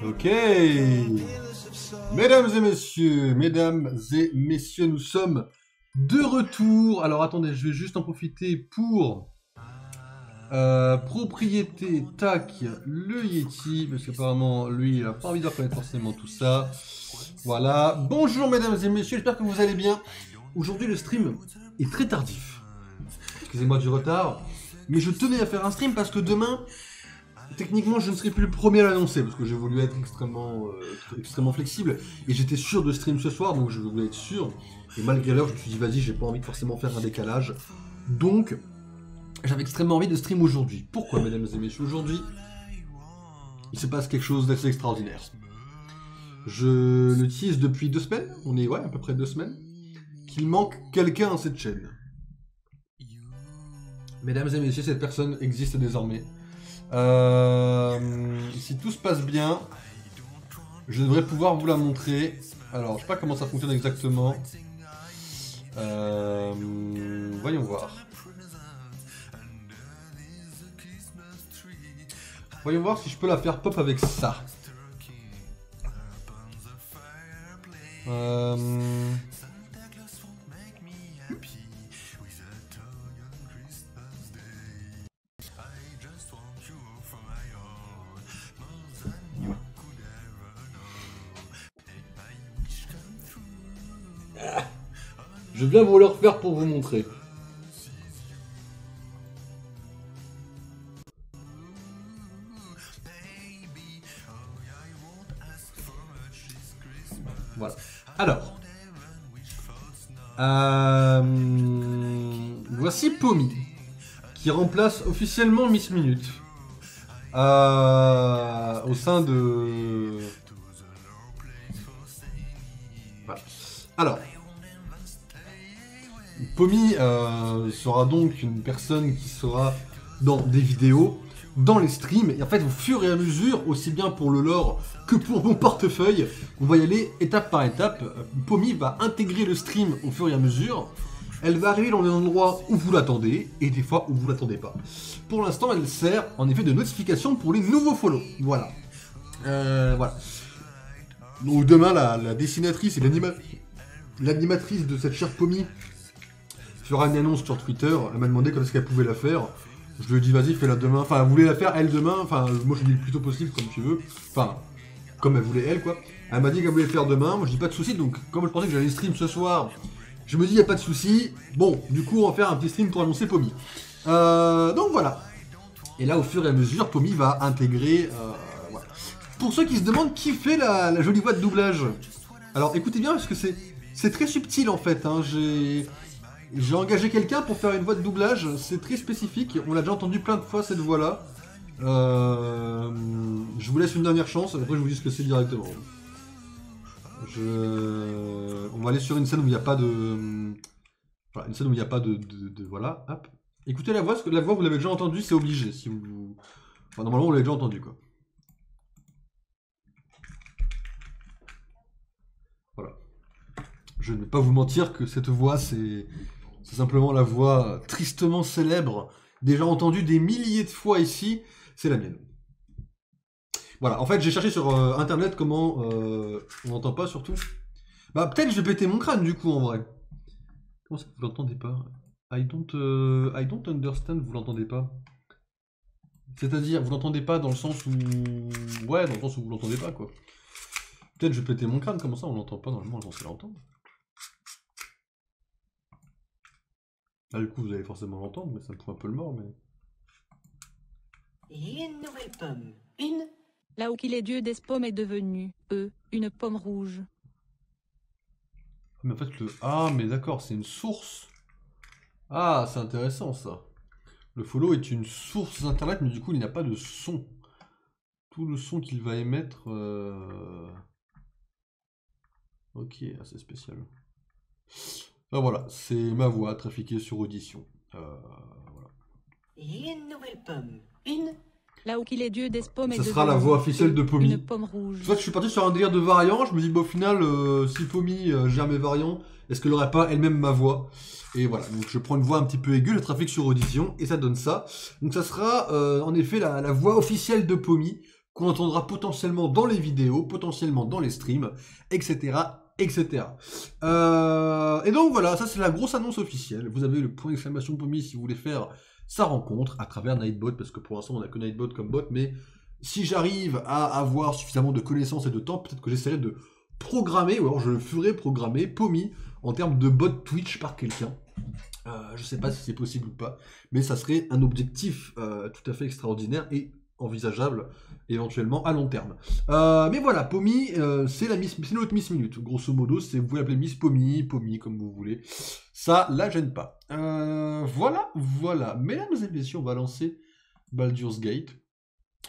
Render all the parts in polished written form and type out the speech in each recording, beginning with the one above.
Ok. Mesdames et messieurs, nous sommes de retour. Alors attendez, je vais juste en profiter pour propriété, tac, le Yeti, parce qu'apparemment lui il a pas envie de reconnaître forcément tout ça. Voilà. Bonjour mesdames et messieurs, j'espère que vous allez bien. Aujourd'hui le stream est très tardif. Excusez-moi du retard, mais je tenais à faire un stream parce que demain, techniquement, je ne serai plus le premier à l'annoncer parce que j'ai voulu être extrêmement flexible et j'étais sûr de stream ce soir, donc je voulais être sûr. Et malgré l'heure, je me suis dit vas-y, j'ai pas envie de forcément faire un décalage, donc j'avais extrêmement envie de stream aujourd'hui. Pourquoi, mesdames et messieurs, aujourd'hui, il se passe quelque chose d'assez extraordinaire. Je le tease depuis 2 semaines, on est à peu près 2 semaines, qu'il manque quelqu'un à cette chaîne. Mesdames et messieurs, cette personne existe désormais. Si tout se passe bien, je devrais pouvoir vous la montrer. Alors, je sais pas comment ça fonctionne exactement. Voyons voir. Voyons voir si je peux la faire pop avec ça. Je viens vous le refaire pour vous montrer. Voilà. Alors. Voici Pommy, qui remplace officiellement Miss Minute. Au sein de... Voilà. Alors. Pommy sera donc une personne qui sera dans des vidéos, dans les streams, et en fait au fur et à mesure, aussi bien pour le lore que pour mon portefeuille, on va y aller étape par étape. Pommy va intégrer le stream au fur et à mesure, elle va arriver dans des endroits où vous l'attendez, et des fois où vous l'attendez pas. Pour l'instant, elle sert en effet de notification pour les nouveaux follow, voilà. Voilà. Donc demain, la dessinatrice et l'animatrice de cette chère Pommy fera une annonce sur Twitter. Elle m'a demandé quand est-ce qu'elle pouvait la faire. Je lui ai dit vas-y, fais-la demain. Enfin, elle voulait la faire elle demain. Enfin, moi je lui ai dit le plus tôt possible, comme tu veux. Enfin, comme elle voulait elle, quoi. Elle m'a dit qu'elle voulait le faire demain. Moi je dis pas de soucis. Donc, comme je pensais que j'allais stream ce soir, je me dis y a pas de soucis. Bon, du coup, on va faire un petit stream pour annoncer Pommy. Donc voilà. Et là, au fur et à mesure, Pommy va intégrer. Voilà. Pour ceux qui se demandent qui fait la jolie voix de doublage. Alors, écoutez bien parce que c'est très subtil en fait. Hein. J'ai engagé quelqu'un pour faire une voix de doublage, c'est très spécifique, on l'a déjà entendu plein de fois cette voix-là. Je vous laisse une dernière chance, après je vous dis ce que c'est directement. On va aller sur une scène où il n'y a pas de... Voilà, une scène où il n'y a pas de... Voilà, hop. Écoutez la voix, parce que la voix vous l'avez déjà entendue, c'est obligé. Si vous... Enfin, normalement vous l'avez déjà entendue, quoi. Voilà. Je ne vais pas vous mentir que cette voix, c'est simplement la voix tristement célèbre, déjà entendue des milliers de fois ici, c'est la mienne. Voilà, en fait j'ai cherché sur internet comment... on n'entend pas surtout. Bah peut-être je vais péter mon crâne du coup en vrai. Comment ça vous l'entendez pas? I don't understand, vous l'entendez pas. C'est-à-dire, vous l'entendez pas dans le sens où... Ouais, dans le sens où vous l'entendez pas quoi. Peut-être je vais péter mon crâne, comment ça on l'entend pas normalement, je pensais l'entendre. Ah, du coup, vous allez forcément l'entendre, mais ça me fout un peu le mort, mais... Et une nouvelle pomme. Une. Là où qu'il est dieu des pommes est devenu, une pomme rouge. Mais en fait, Ah, mais d'accord, c'est une source. Ah, c'est intéressant, ça. Le follow est une source internet, mais du coup, il n'a pas de son. Tout le son qu'il va émettre... Ok, assez spécial. Ah, voilà, c'est ma voix trafiquée sur Audition. Voilà. Et une nouvelle pomme. Une. Là où qu'il est Dieu des pommes est Ça devenu sera la voix officielle de Pommy. une pomme rouge. C'est vrai que je suis parti sur un délire de variant, je me dis, bah, au final, si Pommy gère mes variants, est-ce qu'elle n'aurait pas elle-même ma voix? Et voilà, donc je prends une voix un petit peu aiguë, le trafic sur audition, et ça donne ça. Donc ça sera en effet la voix officielle de Pommy, qu'on entendra potentiellement dans les vidéos, potentiellement dans les streams, etc. etc. Et donc voilà, ça c'est la grosse annonce officielle. Vous avez le point d'exclamation Pommy si vous voulez faire sa rencontre à travers Nightbot, parce que pour l'instant on n'a que Nightbot comme bot, mais si j'arrive à avoir suffisamment de connaissances et de temps, peut-être que j'essaierai de programmer, ou alors je le ferai programmer Pommy en termes de bot Twitch par quelqu'un. Je sais pas si c'est possible ou pas, mais ça serait un objectif tout à fait extraordinaire et envisageable éventuellement à long terme. Mais voilà, Pommy, c'est notre Miss Minute. Grosso modo, c'est vous l'appelez Miss Pommy, Pommy comme vous voulez. Ça la gêne pas. Voilà. Mesdames et messieurs, on va lancer Baldur's Gate.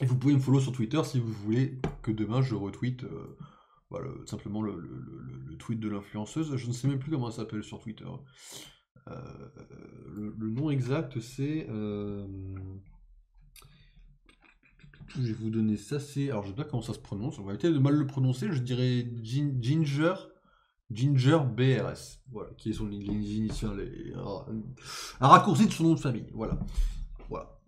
Et vous pouvez me follow sur Twitter si vous voulez que demain je retweete voilà, simplement le tweet de l'influenceuse. Je ne sais même plus comment elle s'appelle sur Twitter. Le nom exact c'est... Je vais vous donner ça, c'est... Alors je sais pas comment ça se prononce, on va éviter de mal le prononcer, je dirais Ginger BRS, voilà, qui est son initial, un raccourci de son nom de famille, voilà. Voilà.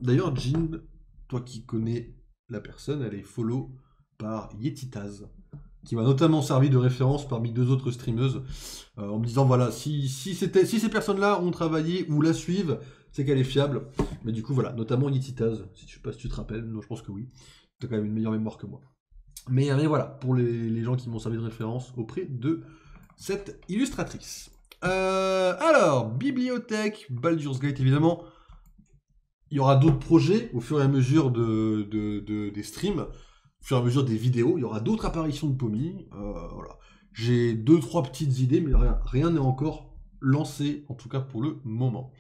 D'ailleurs, Jean, toi qui connais la personne, elle est follow par Yetitaz, qui m'a notamment servi de référence parmi deux autres streameuses, en me disant voilà, si ces personnes-là ont travaillé ou la suivent, c'est qu'elle est fiable. Mais du coup, voilà, notamment Yetitaz, je sais pas si tu te rappelles, non, je pense que oui. Tu as quand même une meilleure mémoire que moi. Mais voilà, pour les gens qui m'ont servi de référence auprès de cette illustratrice. Alors, bibliothèque, Baldur's Gate, évidemment. Il y aura d'autres projets au fur et à mesure des streams, au fur et à mesure des vidéos. Il y aura d'autres apparitions de Pommy. Voilà. J'ai 2-3 petites idées, mais rien n'est encore lancé, en tout cas pour le moment.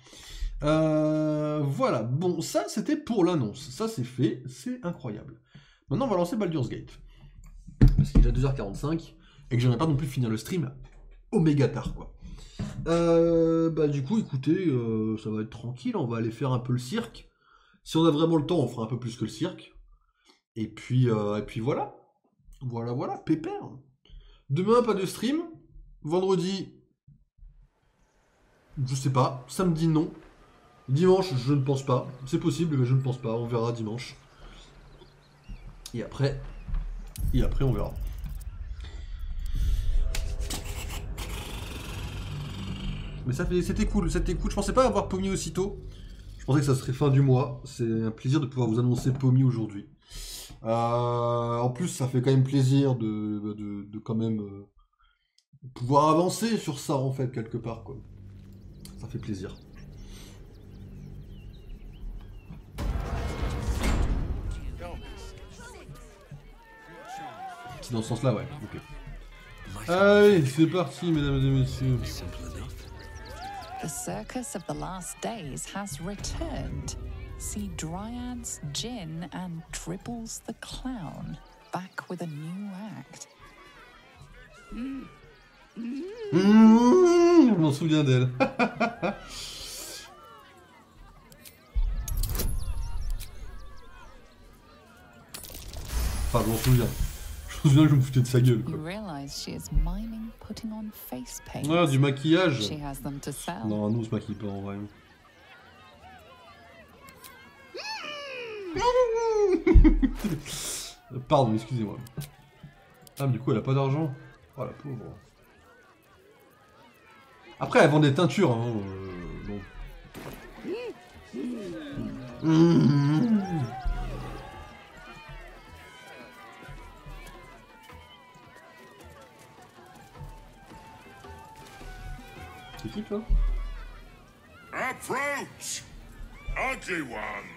Voilà, bon, ça c'était pour l'annonce. Ça c'est fait, c'est incroyable. Maintenant, on va lancer Baldur's Gate. Parce qu'il est déjà 2h45 et que j'aimerais pas non plus finir le stream oméga tard, quoi. Du coup, écoutez, ça va être tranquille, on va aller faire un peu le cirque. Si on a vraiment le temps, on fera un peu plus que le cirque. Et puis voilà. Voilà, pépère. Demain, pas de stream. Vendredi, je sais pas. Samedi, non. Dimanche, je ne pense pas. C'est possible, mais je ne pense pas. On verra dimanche. Et après, on verra. Mais c'était cool. Je pensais pas avoir Pommy aussitôt. Je pensais que ça serait fin du mois. C'est un plaisir de pouvoir vous annoncer Pommy aujourd'hui. En plus, ça fait quand même plaisir de quand même pouvoir avancer sur ça, en fait, quelque part, quoi. Ça fait plaisir. C'est dans ce sens-là, ouais. Ok. Allez, c'est parti, mesdames et messieurs. The circus of the last days has returned. See Dryads, Jin, and Dribbles the Clown back with a new act. Je m'en souviens d'elle. Enfin, je m'en souviens. Je me souviens que je me foutais de sa gueule, quoi. You realize she is miming putting on face paint. Ah, du maquillage. She has them to sell. Non, nous on se maquille pas en vrai. Pardon, excusez-moi. Ah, mais du coup, elle a pas d'argent. Oh, la pauvre. Après, elle vend des teintures, hein. Bon. C'est qui, toi? Approach, ugly one.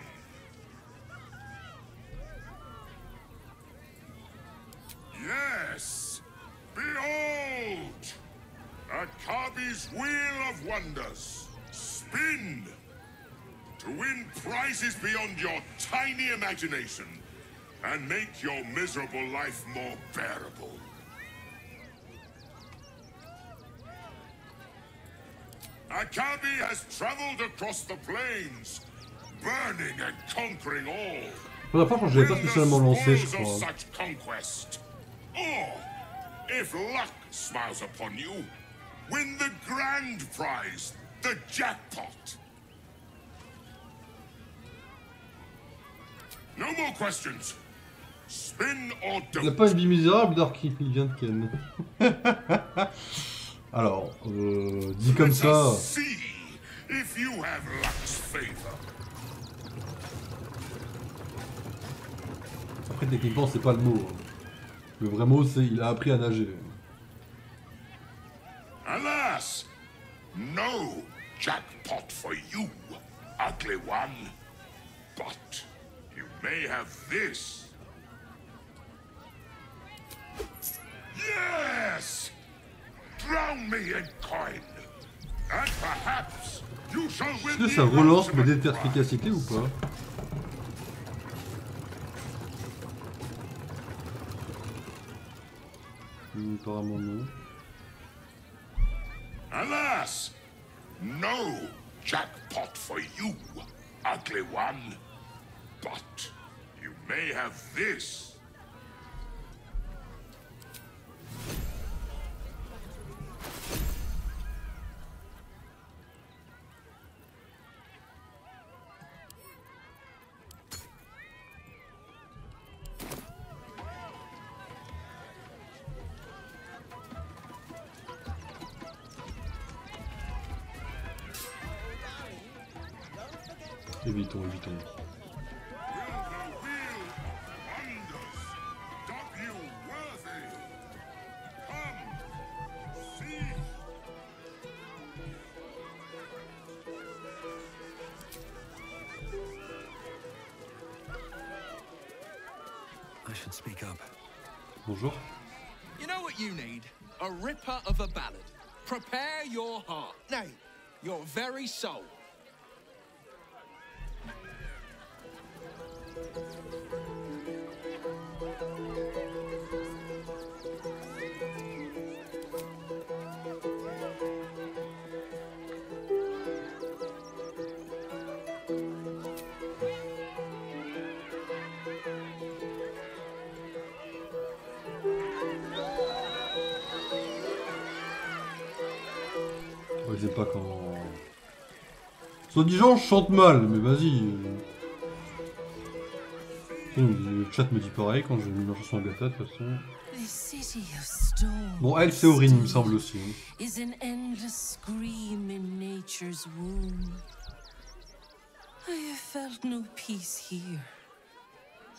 Yes, behold, Akabi's Wheel of Wonders. Spin to win prizes beyond your tiny imagination and make your miserable life more bearable. Akabi has traveled across the plains, burning and conquering all. Pour la fois, je l'avais pas spécialement lancé, je Spoils crois. of such conquest. Or, if luck smiles upon you, win the grand prize, the jackpot. No more questions. Spin or Il n'a don't. pas une vie misérable, Darky, il vient de Ken. Alors, dit comme Let ça... us see if you have luck's favor. Après, techniquement, c'est pas le mot. Le vrai mot, c'est il a appris à nager. Alas, no jackpot for you, ugly one. But you may have this. Yes! Drown me in coin. And perhaps you shall win Est-ce que the ça relance ma ultimate dé de prize. perspicacité ou pas? Apparemment non. Alas, no jackpot for you, ugly one. But you may have this. Évitons, évitons. Will the wheel wonders stop you worthy? Come, see. I should speak up. Bonjour. You know what you need? A ripper of a ballad. Prepare your heart, nay, your very soul. Ouais, c'est pas quand... Soit disant, je chante mal, mais vas-y. Le chat me dit pareil quand j'ai mis ma chanson Agatha, de toute façon. This city of stone Bon, elle, c'est Aurine, il me semble aussi. Hein. is an endless scream in nature's womb. I have felt no peace here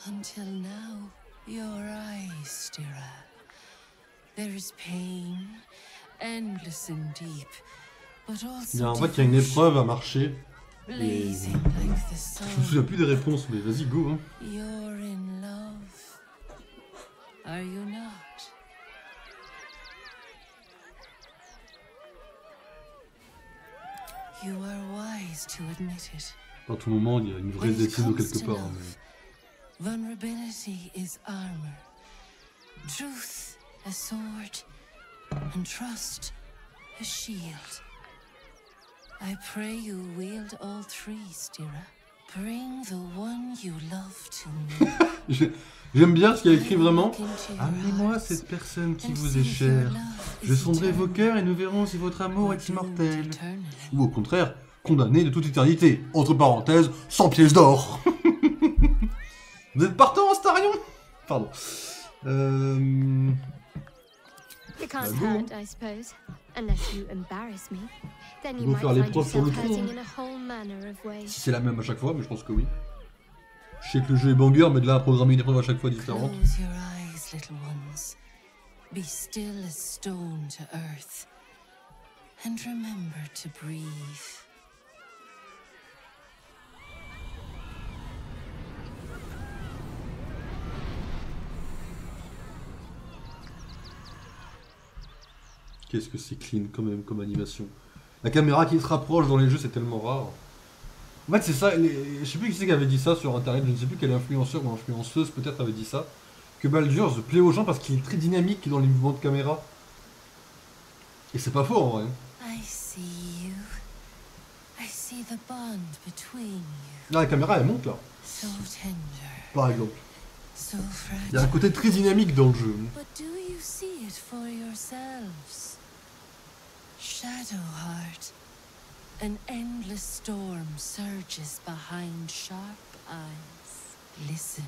until now. Your eyes, Stira. There is pain, endless and deep, but Il y a, also en fait, il y a une épreuve à marcher. blazing like the Je me souviens sun. plus des réponses, mais vas-y, go. Hein. You're in love, are you not? You are wise to admit it. À tout moment, il y a une vraie When it Zetido comes quelque to part. Hein, love, vulnerability is armor, truth a sword, and trust a shield. I pray you wield all three, Stira. Bring the one you love to me. mais- J'aime bien ce qu'il y a écrit vraiment. Look into your Amenez-moi hearts cette personne qui and vous see est if your chère. love Je is sonderai vos eternal cœurs et nous verrons si votre amour or est doomed immortel. eternally. Ou au contraire, condamné de toute éternité. Entre parenthèses, 100 pièces d'or. Vous êtes partant, Astarion? Pardon. It can't go on. hurt, I suppose. Unless you embarrass me. Then you Go might faire find l'épreuve sur le yourself trou, hurting hein. in a whole manner of ways. Si c'est la même à chaque fois, mais je pense que oui. Je sais que le jeu est banger, mais de là à programmer une épreuve à chaque fois différente. Close your eyes, little ones. Be still as stone to earth. And remember to breathe. Qu'est-ce que c'est clean quand même comme animation. La caméra qui se rapproche dans les jeux, c'est tellement rare. En fait, c'est ça, je sais plus qui c'est qui avait dit ça sur internet, je ne sais plus quel influenceur ou influenceuse peut-être avait dit ça, que Baldur's plaît aux gens parce qu'il est très dynamique dans les mouvements de caméra. Et c'est pas faux en vrai. I see you. I see see the bond between you. Là, la caméra, elle monte là, So tender, par exemple. so Il y a un fragile. côté très dynamique dans le jeu. But do you see it for yourselves? Shadowheart. An endless storm surges behind sharp eyes. Listen.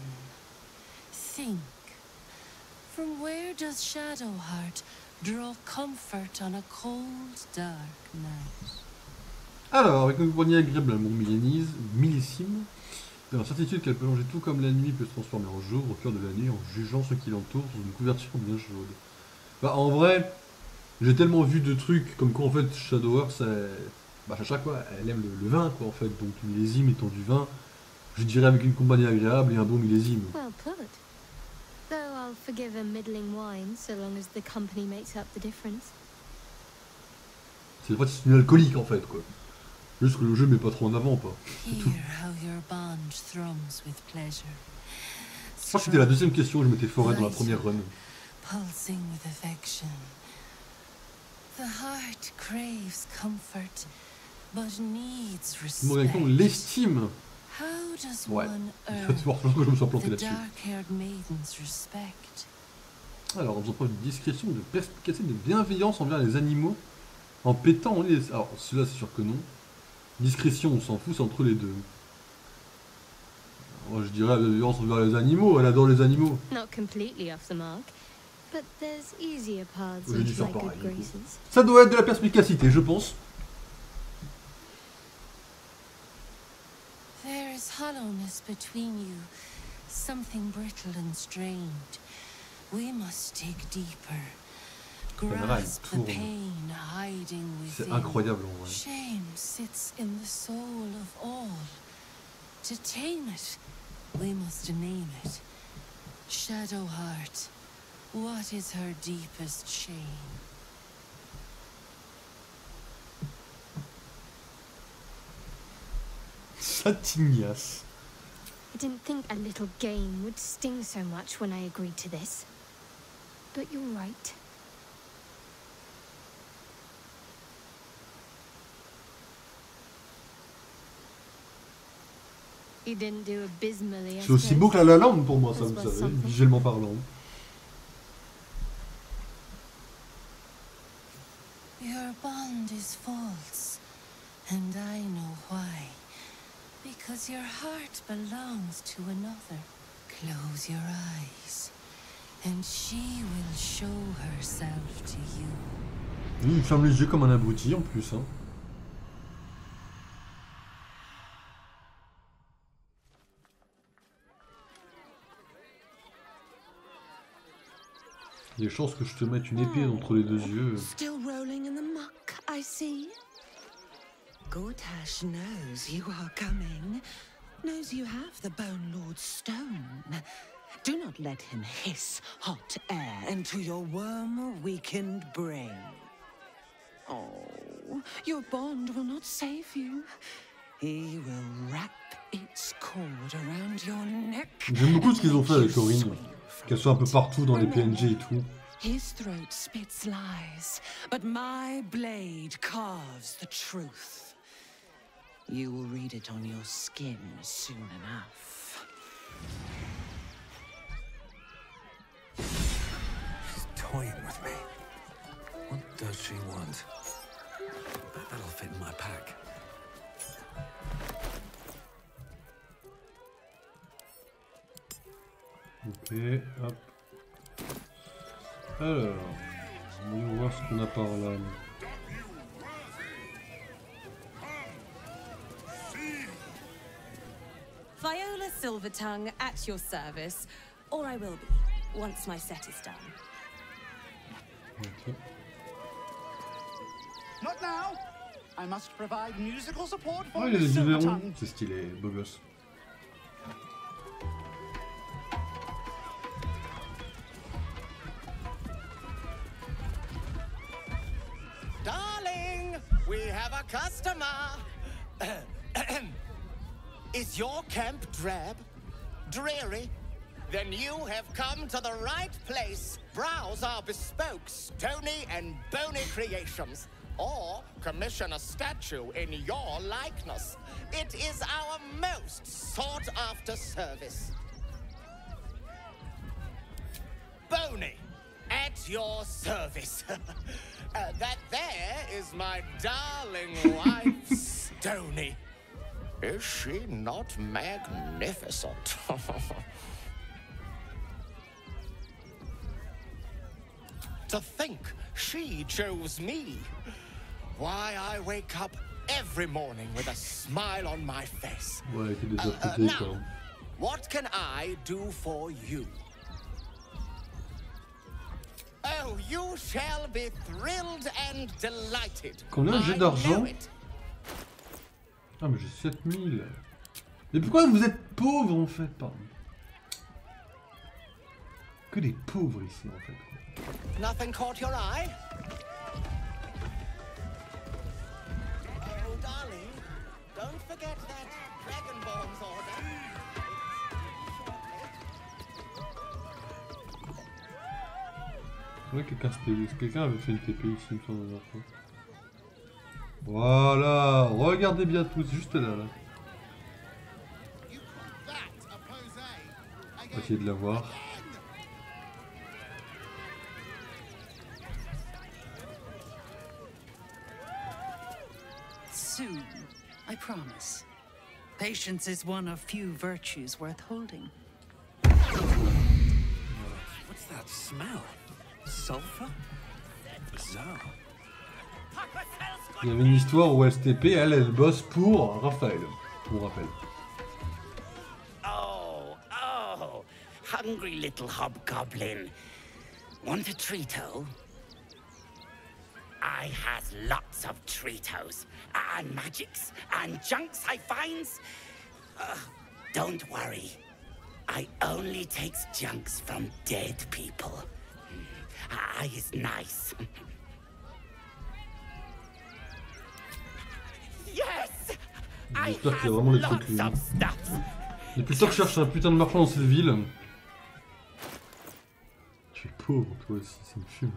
Think. From where does Shadowheart draw comfort on a cold, dark night? Alors, avec une compagnie agréable, un monde millésime, dans la certitude qu'elle peut longer tout comme la nuit peut se transformer en jour au cœur de la nuit en jugeant ce qui l'entoure sous une couverture bien chaude. Bah, en vrai, j'ai tellement vu de trucs comme quoi en fait Shadowheart, bah, Chacha quoi, elle aime le vin quoi en fait, donc millésime étant du vin, je dirais avec une compagnie agréable et un bon millésime. Well put. Though I'll forgive a middling wine so long as the company makes up the difference. C'est en fait c'est une alcoolique en fait quoi. Juste que le jeu met pas trop en avant pas. Hear how your bond thrums with pleasure. Je crois que c'était la deuxième question que je m'étais foré dans la première run. Pulsing with affection. The heart craves comfort, but needs respect. L'estime. How does Ouais. one C'est pour ça que je me suis planté the là-dessus. dark-haired maiden's respect? Alors, nous avons une discrétion, de perspicacité, de bienveillance envers les animaux, en pétant les... Alors, celui-là, c'est sûr que non. Discrétion, on s'en fout, c'est entre les deux. Moi, je dirais la bienveillance envers les animaux, elle adore les animaux. Not completely off the mark, but there's easier paths J'ai dû into faire my good pareil, du coup. graces. Ça doit être de la perspicacité, je pense. There is hollowness between you, something brittle and strained. We must dig deeper. caméra, elle Grasp the tourne. pain hiding C'est within. incroyable en vrai. Shame sits in the soul of all. To tame it, we must name it. Shadowheart, what is her deepest shame? Ça tignasse. I didn't think a little game would sting so much when I agreed to this. But you're right. You didn't do abysmally, I C'est aussi suppose. beau que La La Land pour moi, ça, That's vous worth savez, something. visuellement parlant. Your bond is false, and I know why. Because your heart belongs to another. Close your eyes, and she will show herself to you. Il ferme les yeux comme un abruti en plus. Hein. Il y a des chances que je te mette une épée entre les deux yeux. Still rolling in the muck, I see. Gortash knows you are coming. Knows you have the Bone Lord's stone. Do not let him hiss hot air into your worm-weakened brain. Oh, your bond will not save you. He will wrap its cord around your neck. J'aime beaucoup ce qu'ils ont fait avec Corinne. Qu'elle soit un peu partout dans les PNG et tout. His throat spits lies, but my blade carves the truth. You will read it on your skin soon enough. She's toying with me. What does she want? That'll fit in my pack. Ok, hop. Alors, voyons voir ce qu'on a par là. Viola Silvertongue at your service, or I will be, once my set is done. Ok. Not now. I must provide musical support for Ah, il y a Miss des verrons, Silvertongue. c'est stylé, beau gosse. Darling, we have a customer. Is your camp drab? Dreary? Then you have come to the right place. Browse our bespoke, stony and bony creations. or commission a statue in your likeness. It is our most sought-after service. Boney, at your service. That there is my darling wife, Stony. Is she not magnificent? To think she chose me. Why, I wake up every morning with a smile on my face. Ouais, qui est déjà pété, Now, quoi. what can I do for you? Oh, you shall be thrilled and delighted. Combien j'ai I d'argent? know it. Ah, mais j'ai 7000. Mais pourquoi vous êtes pauvres en fait, pardon? Que des pauvres ici en fait. Nothing caught your eye? Oh, darling, don't forget that Dragonborn's order. Ouais, quelqu'un avait fait une TP ici, il me semble, la dernière fois. Voilà, regardez bien tous, juste là, là. On va essayer de la voir. Soon, I promise. Patience is one of few virtues worth holding. What's that smell? Sulfur? Bizarre. Il y avait une histoire où STP, elle bosse pour Raphaël, pour rappel. Oh, hungry little hobgoblin. Want a treato? I has lots of treatos, and magics, and junks I finds. Don't worry. I only takes junks from dead people. I is nice. Yes! J'espère qu'il y a vraiment des trucs. Depuis le temps que je cherche un putain de marchand dans cette ville. Tu es pauvre toi aussi, ça me fume.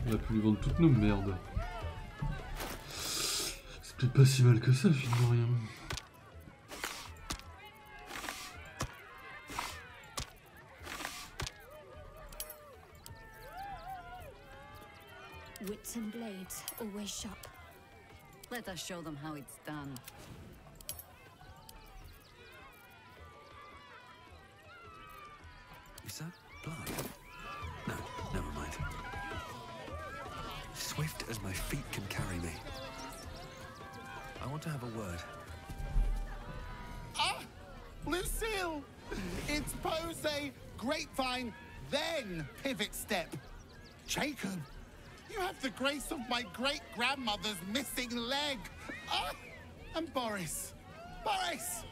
On a pu lui vendre toutes nos merdes. C'est peut-être pas si mal que ça, finalement, rien. Wits and blades, always sharp. Let us show them how it's done. Is that blood? No, never mind. Swift as my feet can carry me. I want to have a word. Ah! Lucille! It's Pose, Grapevine, then Pivot Step. Jacob, you have the grace of my great-grandmother's missing leg. Ah! And Boris. Boris!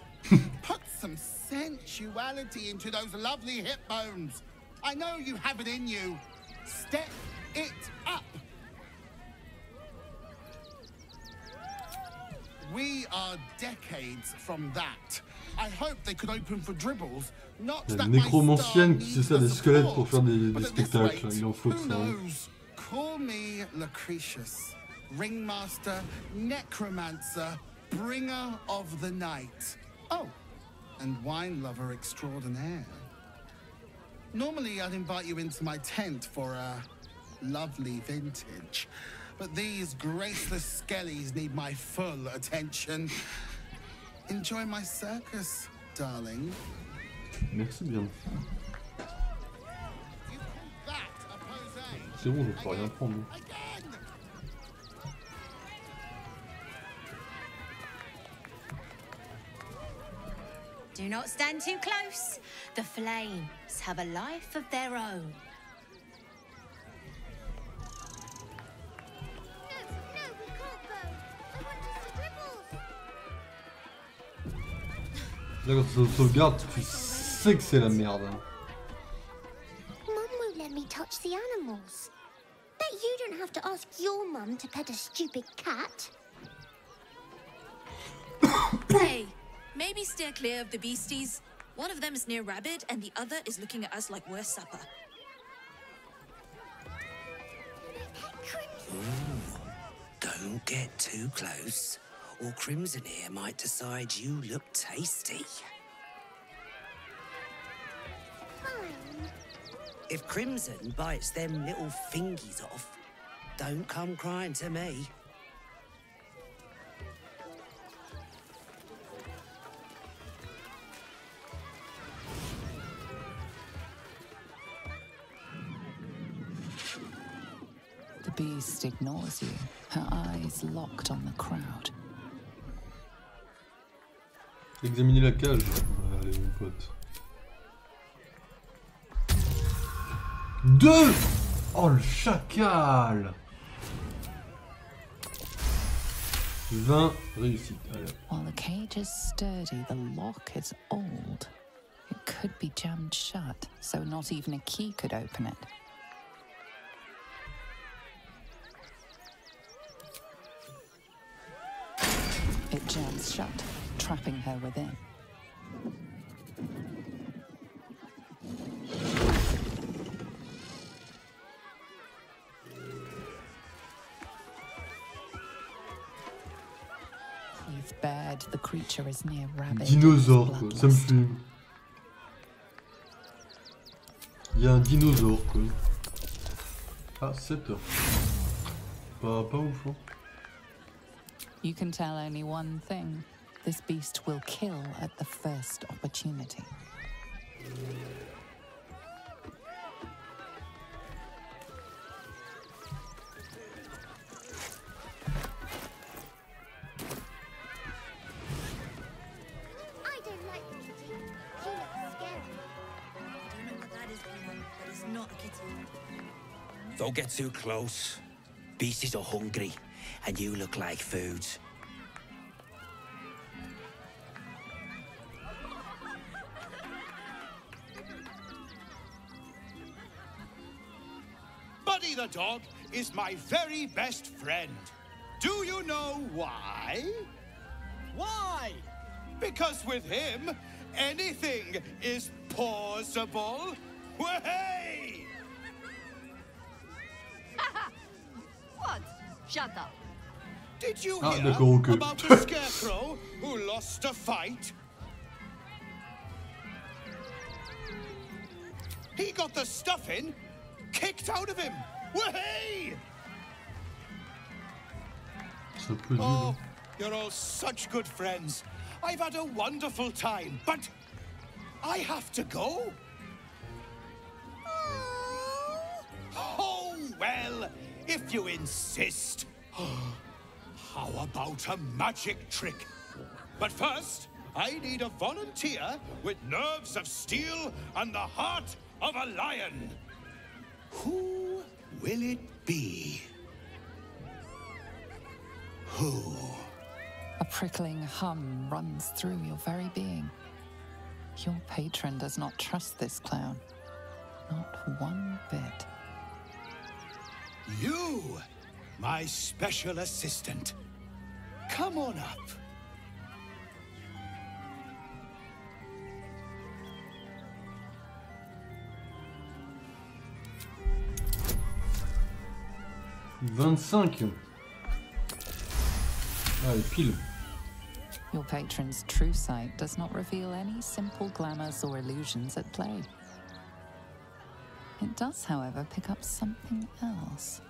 Put some sensuality into those lovely hip bones. I know you have it in you. Step it up. We are decades from that. I hope they could open for dribbles. Not Il y a that une my nécromancienne star qui sait ça, des squelettes pour faire des spectacles. Il en faut de who ça. Hein. knows? Call me Lucretius, ringmaster, necromancer, bringer of the night. Oh, and wine lover extraordinaire. Normally, I'd invite you into my tent for a lovely vintage. But these graceless skellies need my full attention. Enjoy my circus, darling. Merci bien. C'est bon, je peux rien prendre. Do not stand too close. The flames have a life of their own. Là, quand tu sauvegardes, tu sais que c'est la merde. Hein. Mum won't let me touch the animals. Bet you don't have to ask your mum to pet a stupid cat. Hey, maybe steer clear of the beasties. One of them is near Rabbit, and the other is looking at us like we're supper. Ooh, don't get too close, or Crimson here might decide you look tasty. If Crimson bites them little fingies off, don't come crying to me. The beast ignores you, her eyes locked on the crowd. Examinez la cage. Allez, mon pote. 2! Oh, le chacal! 20 réussites. Allez. While the cage is sturdy, the lock is old. It could be jammed shut, so not even a key could open it. It jams shut, trapping her within. He's bared, the creature is near Rabbit. Dinosaure, quoi. Ça me fume. Il y a un dinosaure, quoi. Ah, 7 heures. Pas ouf, hein. You can tell only one thing. This beast will kill at the first opportunity. I don't like the kitty. She looks scary. I don't know what that is, Bruno, but it's not a kitty. Don't get too close. Beasties are hungry, and you look like food. Buddy the dog is my very best friend. Do you know why? Why? Because with him, anything is possible. Way! What? Shut up. Did you Ah, hear d'accord, ok. about the scarecrow who lost a fight? He got the stuffing kicked out of him. Way! Ça peut dire. Oh, you're all such good friends. I've had a wonderful time, but I have to go. Oh, well, if you insist. How about a magic trick? But first, I need a volunteer with nerves of steel and the heart of a lion. Who will it be? Who? A prickling hum runs through your very being. Your patron does not trust this clown. Not one bit. You, my special assistant. Come on up. « 25. Allez, pile. Your patron's true sight does not reveal any simple glamours or illusions at play. It does, however, pick up something else.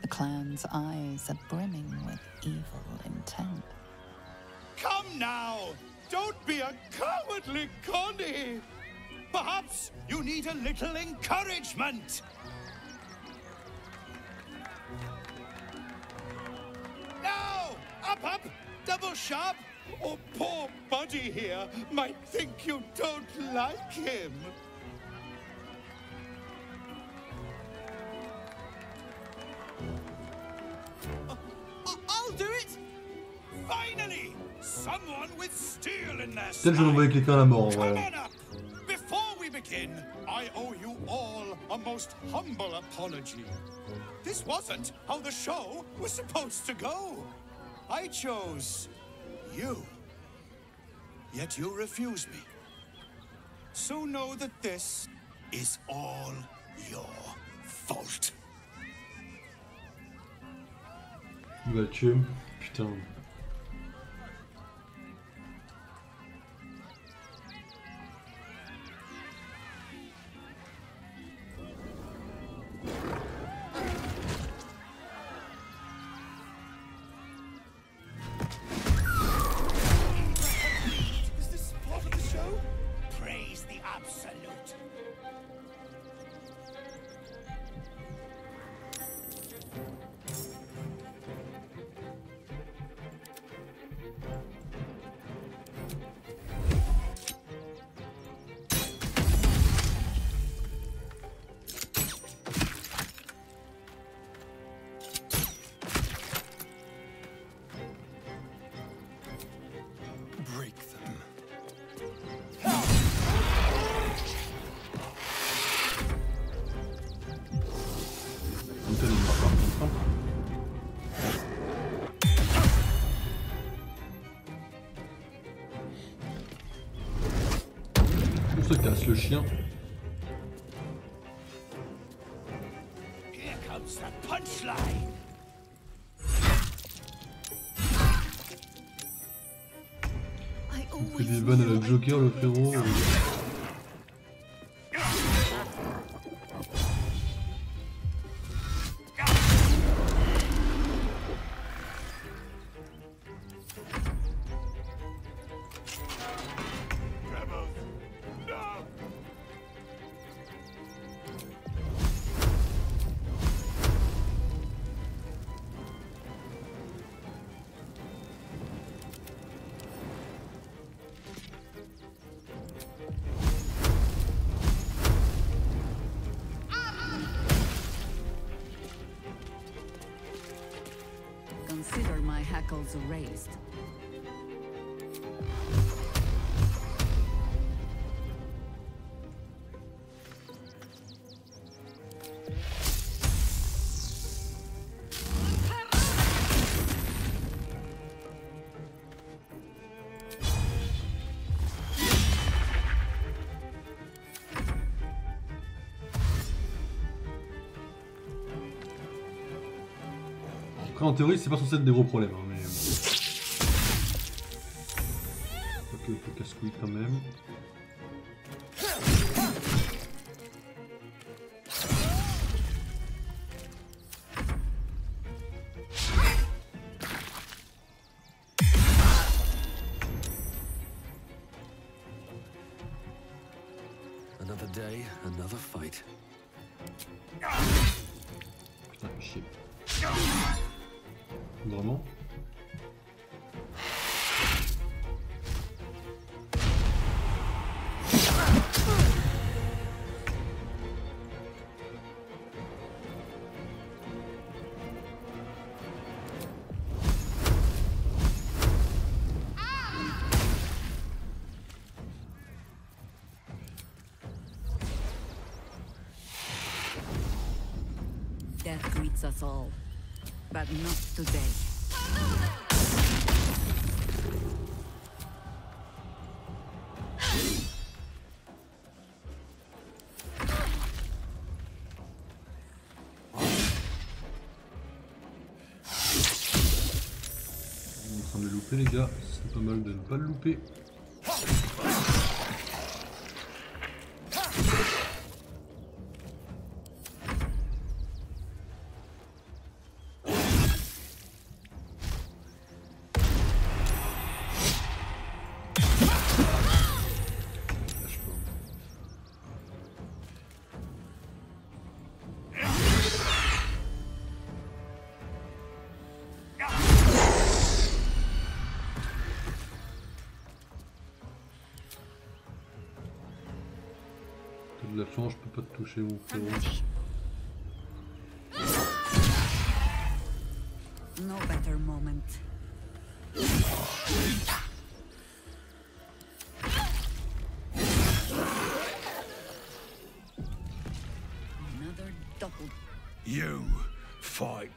The clown's eyes are brimming with evil intent. Come now! Don't be a cowardly Connie! Perhaps you need a little encouragement! Now! Up! Double sharp! Or poor Buddy here might think you don't like him. I'll do it! Finally! Someone with steel in their Peut-être je vais envoyer quelqu'un à la mort en Come vrai. on up. Before we begin, I owe you all a most humble apology. This wasn't how the show was supposed to go. I chose you. Yet you refuse me. So know that this is all your fault. Il va le tuer. Putain. Is this part of the show? Praise the absolute. Break them. On se casse le chien. Here comes the punchline. Il fait des vannes à la Joker le frérot. Consider my hackles erased. Après en théorie c'est pas censé être des gros problèmes hein, mais... Ok, un peu casse-couille quand même. Another day, another fight. Putain, chier. Vraiment? Death greets us all, but not today. On est en train de le louper les gars, c'est pas mal de ne pas le louper. T'as de la chance, je peux pas te toucher mon frérot. No better moment.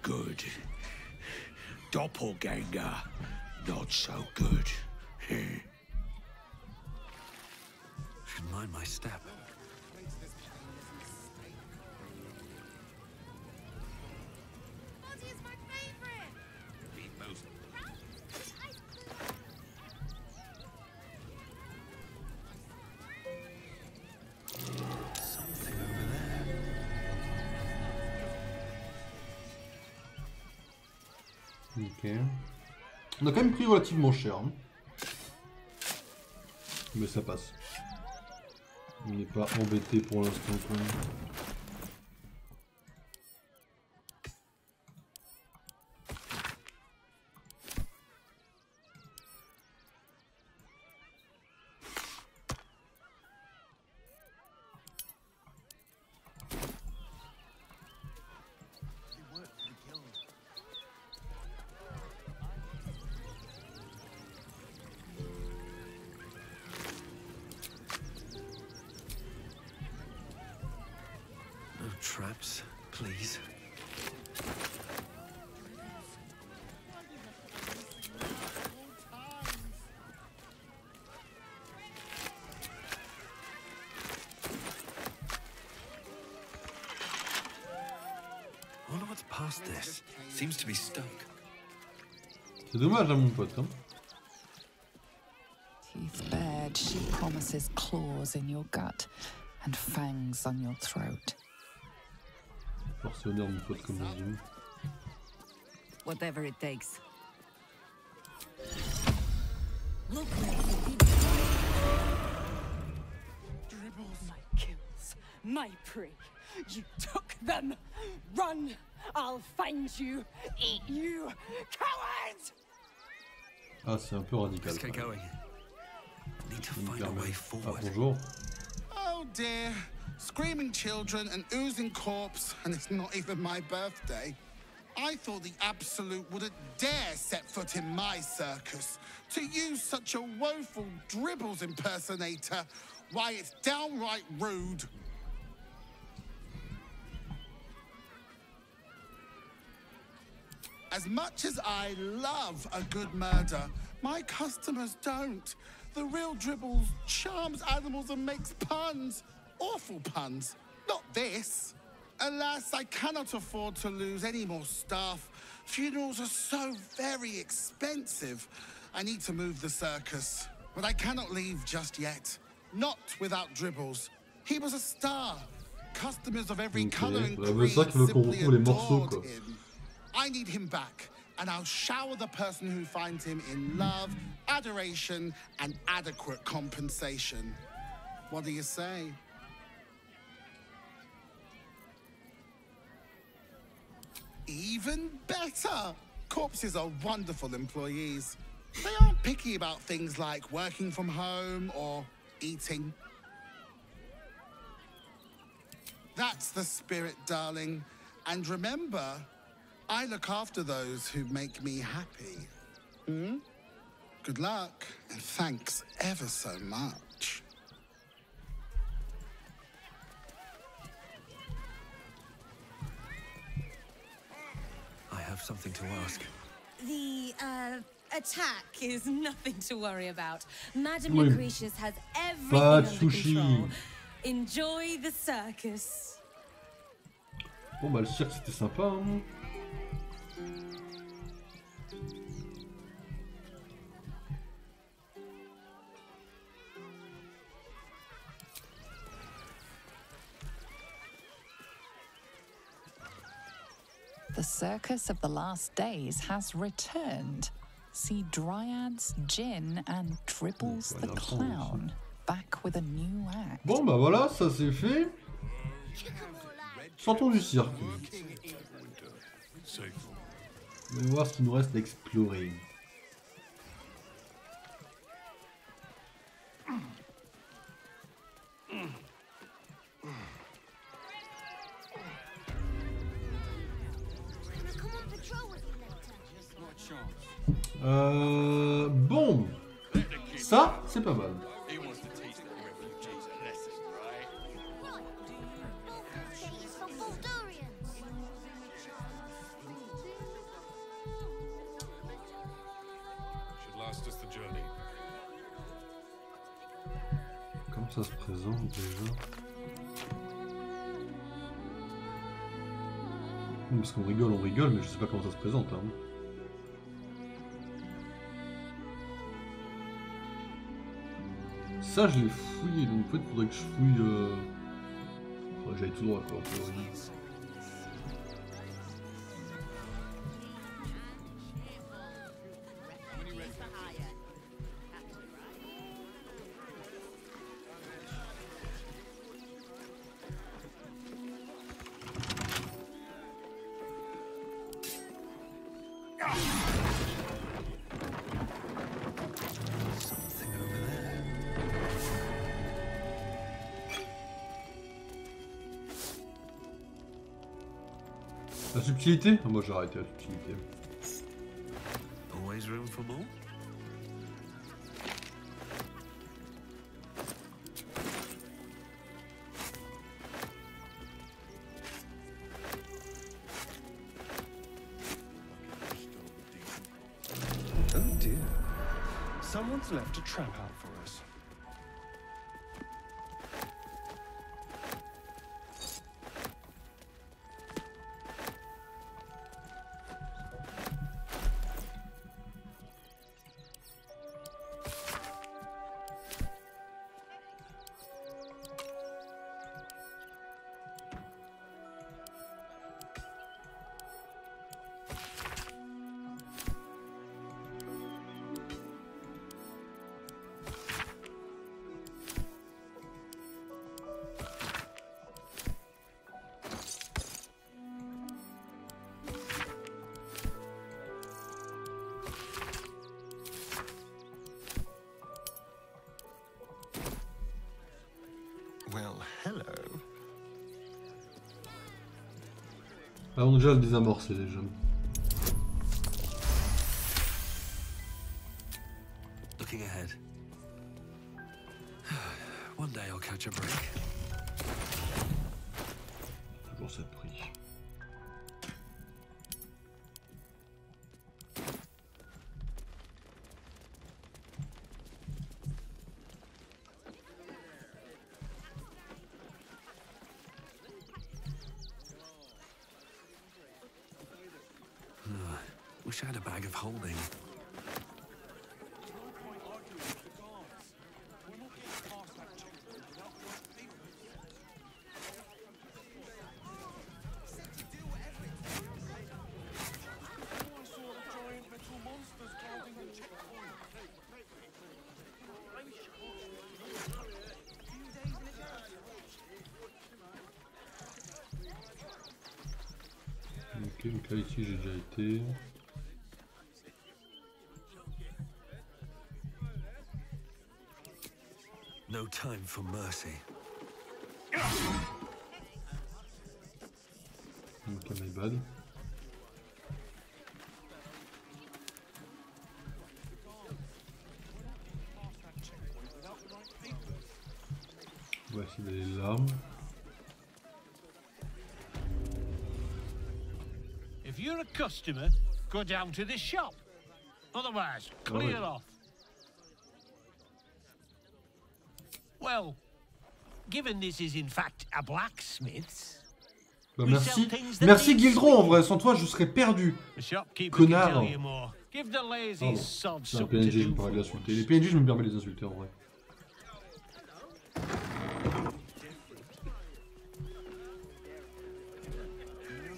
good. Doppelganger, not so good. Should mind my step. Ok. On a quand même pris relativement cher. Hein. Mais ça passe. On n'est pas embêté pour l'instant. Traps, please. I wonder what's past this. Seems to be stuck. C'est dommage, hein, mon pote. Hein. Teeth bared, she promises claws in your gut and fangs on your throat. Portionnaire, mon pote, comme je dis. Whatever it takes. Look, Dribbles, my kills, my prey. You took them. Run! I'll find you. Eat you, cowards! Ah, c'est un peu radical. Let's get going. Need to find a way forward. Ah, bonjour. Oh dear. Screaming children, an oozing corpse, and it's not even my birthday. I thought the Absolute wouldn't dare set foot in my circus. To use such a woeful Dribbles impersonator, why, it's downright rude. As much as I love a good murder, my customers don't. The real Dribbles charms animals and makes puns. Awful puns. Not this. Alas, I cannot afford to lose any more staff. Funerals are so very expensive. I need to move the circus. But I cannot leave just yet. Not without Dribbles. He was a star. Customers of every color and creed simply adored him. I need him back, and I'll shower the person who finds him in love, adoration, and adequate compensation. What do you say? Even better! Corpses are wonderful employees. They aren't picky about things like working from home or eating. That's the spirit, darling. And remember, I look after those who make me happy. Hmm? Good luck, and thanks ever so much. I have something to ask. The, attack is nothing to worry about. Madame Oui. Lucretius has everything Pas de under sushi. control. Enjoy the circus. Bon bah le cirque c'était sympa hein. The circus of the last days has returned. See Dryads, Jin, and Dribbles the Clown back with a new act. Bon bah voilà, ça c'est fait. Sortons du cirque. On va voir ce qu'il nous reste à explorer. Bon, ça c'est pas mal. Comment ça se présente déjà? Parce qu'on rigole, mais je sais pas comment ça se présente. Hein. Ça, je l'ai fouillé, donc en fait, faudrait que je fouille. Faudrait que j'aille tout droit, quoi. La subtilité? Moi j'ai arrêté la subtilité. Always room for more? Oh dear. Someone's left a trap out for us. Well, hello. Ah, on a déjà le désamorcé déjà. Looking ahead. One day I'll catch a break. Toujours cette prix. Wish I had a bag of holding. Ok, donc là ici j'ai déjà été. No time for mercy. Ok, my bad. On va essayer d'aller là. If you're a customer, go down to this shop. Otherwise, clear off. Well, given this is in fact a blacksmith's. Bah merci. Merci Guildron, en vrai, sans toi je serais perdu. Connard. Pardon. C'est un PNJ, je me permets de l'insulter. Les PNJ, je me permets de les insulter en vrai.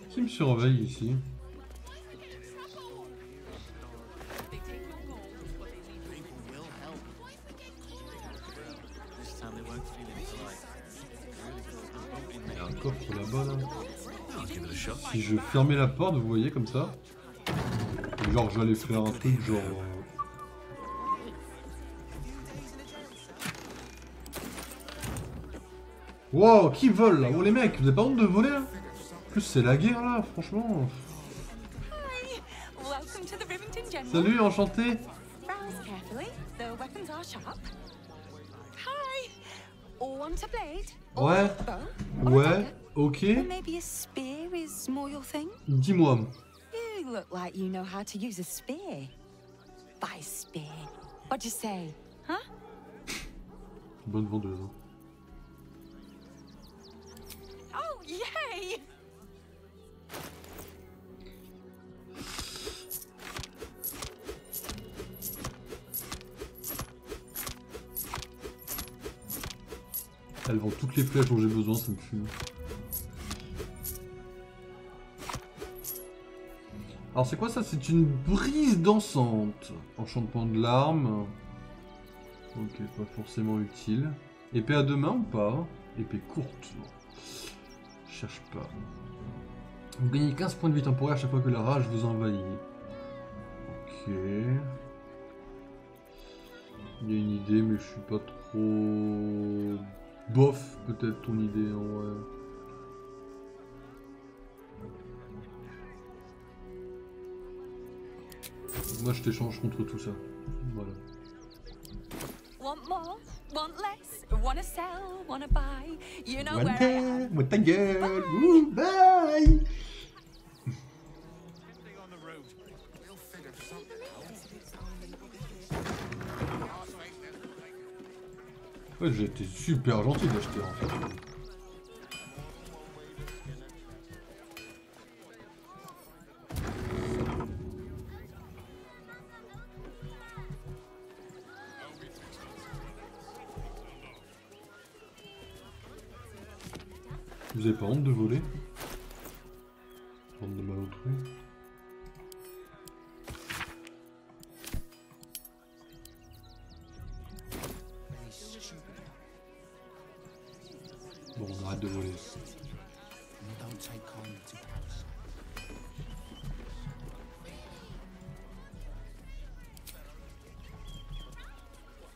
Qui me surveille ici? Il y a un coffre là-bas là. Si je fermais la porte, vous voyez comme ça. Genre j'allais faire un truc genre... Wow, qui vole là? Oh les mecs, vous avez pas honte de voler là? En plus c'est la guerre là, franchement. Salut, enchanté. Ouais. Ouais. Ok. Dis-moi. You look like you know how to use a spear. By spear. What'd you say? Huh? Bonne vendeuse. Hein. Oh, yay! Elle vend toutes les flèches dont j'ai besoin, ça me fume. Alors c'est quoi ça? C'est une brise dansante. Enchantement de l'arme. Ok, pas forcément utile. Épée à deux mains ou pas? Épée courte. Non. Je cherche pas. Vous gagnez 15 points de vie temporaire à chaque fois que la rage vous envahit. Ok. Il y a une idée mais je suis pas trop... Bof, peut-être ton idée en vrai. Moi je t'échange contre tout ça. Voilà. Want more? Want less? Wanna sell? Wanna buy? You know where I am. Moi ta gueule. Ouh, bye. Ouais, j'ai été super gentil d'acheter en fait. Vous avez pas honte de voler? Honte de mal autrui. Bon, on arrête de voler.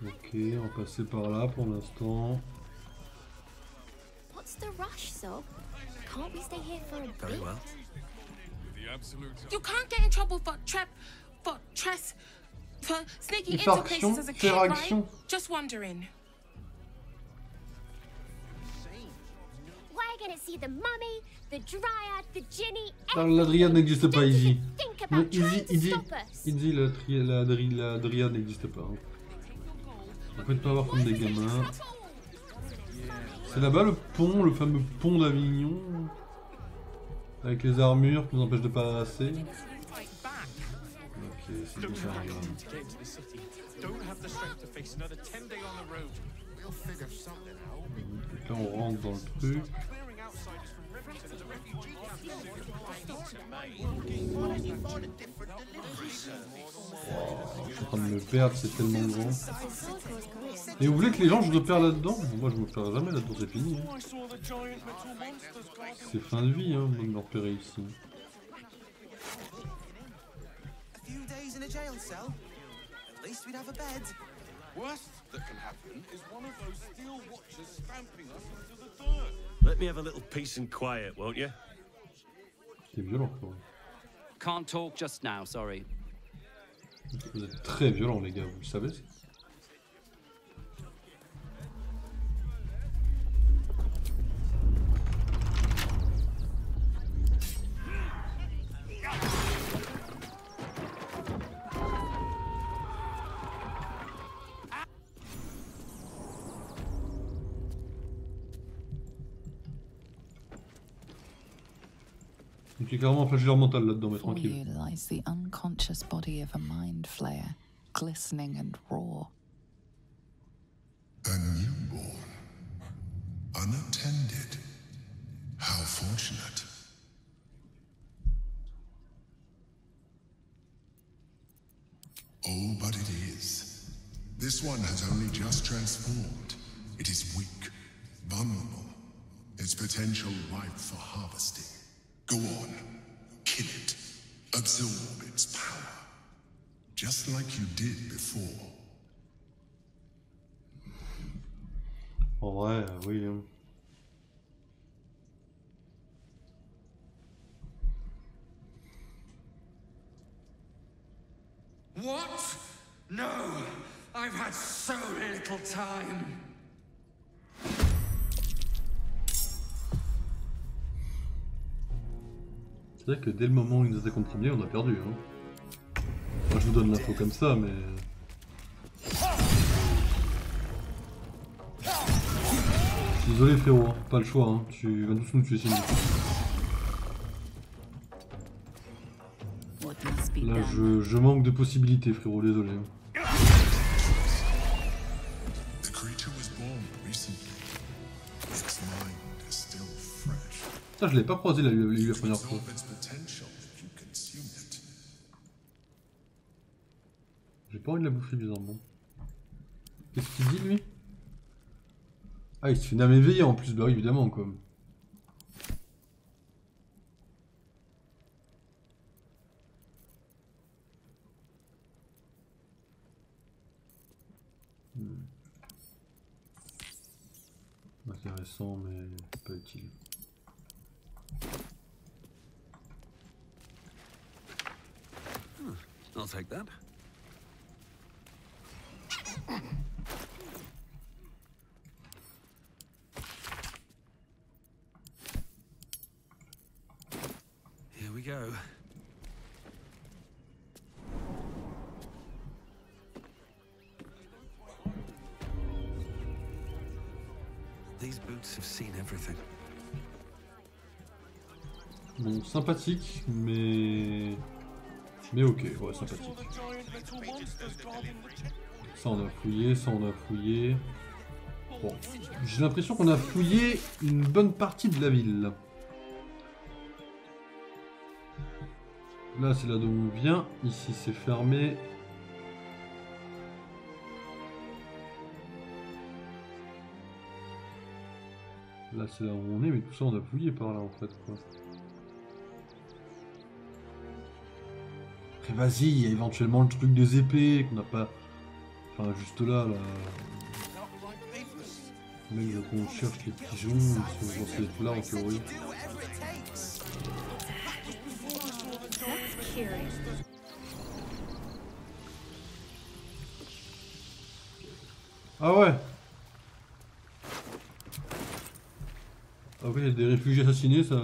Ok, on va passer par là pour l'instant. What's the rush, Sob? Can't we stay here for a bit? Very well. You can't get in trouble for sneaking into places as a kid, right? Just wondering. We're gonna see the mummy, the dryad, the genie. La dryade n'existe pas, Izzy. Think about trying to stop us. Izzy, la dryade n'existe pas. Hein. Vous faites pas avoir comme des gamins. C'est là-bas le pont, le fameux pont d'Avignon. Avec les armures qui nous empêchent de passer. Ok, c'est bizarre. Donc là on rentre dans le truc. Je suis en train de me perdre, c'est tellement grand. Et vous voulez que les gens je me perds là-dedans? Moi je me perds jamais là-dedans, c'est fini. Hein. C'est fin de vie, hein, de me repérer ici. Let me have a little peace and quiet, won't you? C'est violent quand même. Can't talk just now, sorry. Vous êtes très violents les gars, vous le savez. Donc il y a clairement un flagelleur mental là-dedans, mais Before tranquille. you lies the unconscious body of a mind flayer, glistening and raw. A newborn. Unattended. How fortunate. Oh, but it is. This one has only just transformed. It is weak, vulnerable. Its potential ripe for harvesting. Go on, kill it. Absorb its power. Just like you did before. En vrai, oui. Hein. What? No! I've had so little time! C'est vrai que dès le moment où il nous attaque en premier, on a perdu. Hein. Moi je vous donne l'info comme ça, mais... Désolé frérot, hein. Pas le choix, hein. Tu vas tous nous tuer sinon. Là je manque de possibilités frérot, désolé. Ça je l'ai pas croisé la première fois. J'ai pas envie de la bouffer bizarrement. Qu'est-ce qu'il dit lui? Ah il se fait une âme éveillée en plus, bah oui évidemment quoi. Intéressant mais pas utile. I'll take that. Here we go. These boots have seen everything. Bon, sympathique, mais ok, ouais, sympathique. Ça on a fouillé, ça on a fouillé. Bon, j'ai l'impression qu'on a fouillé une bonne partie de la ville. Là c'est là d'où on vient, ici c'est fermé. Là c'est là où on est, mais tout ça on a fouillé par là en fait quoi. Après vas-y, il y a éventuellement le truc des épées qu'on n'a pas... Enfin juste là, Le mec qu'on cherche les pigeons, ils sont censés être là en théorie. Ah ouais. Ah oui, il y a des réfugiés assassinés, ça...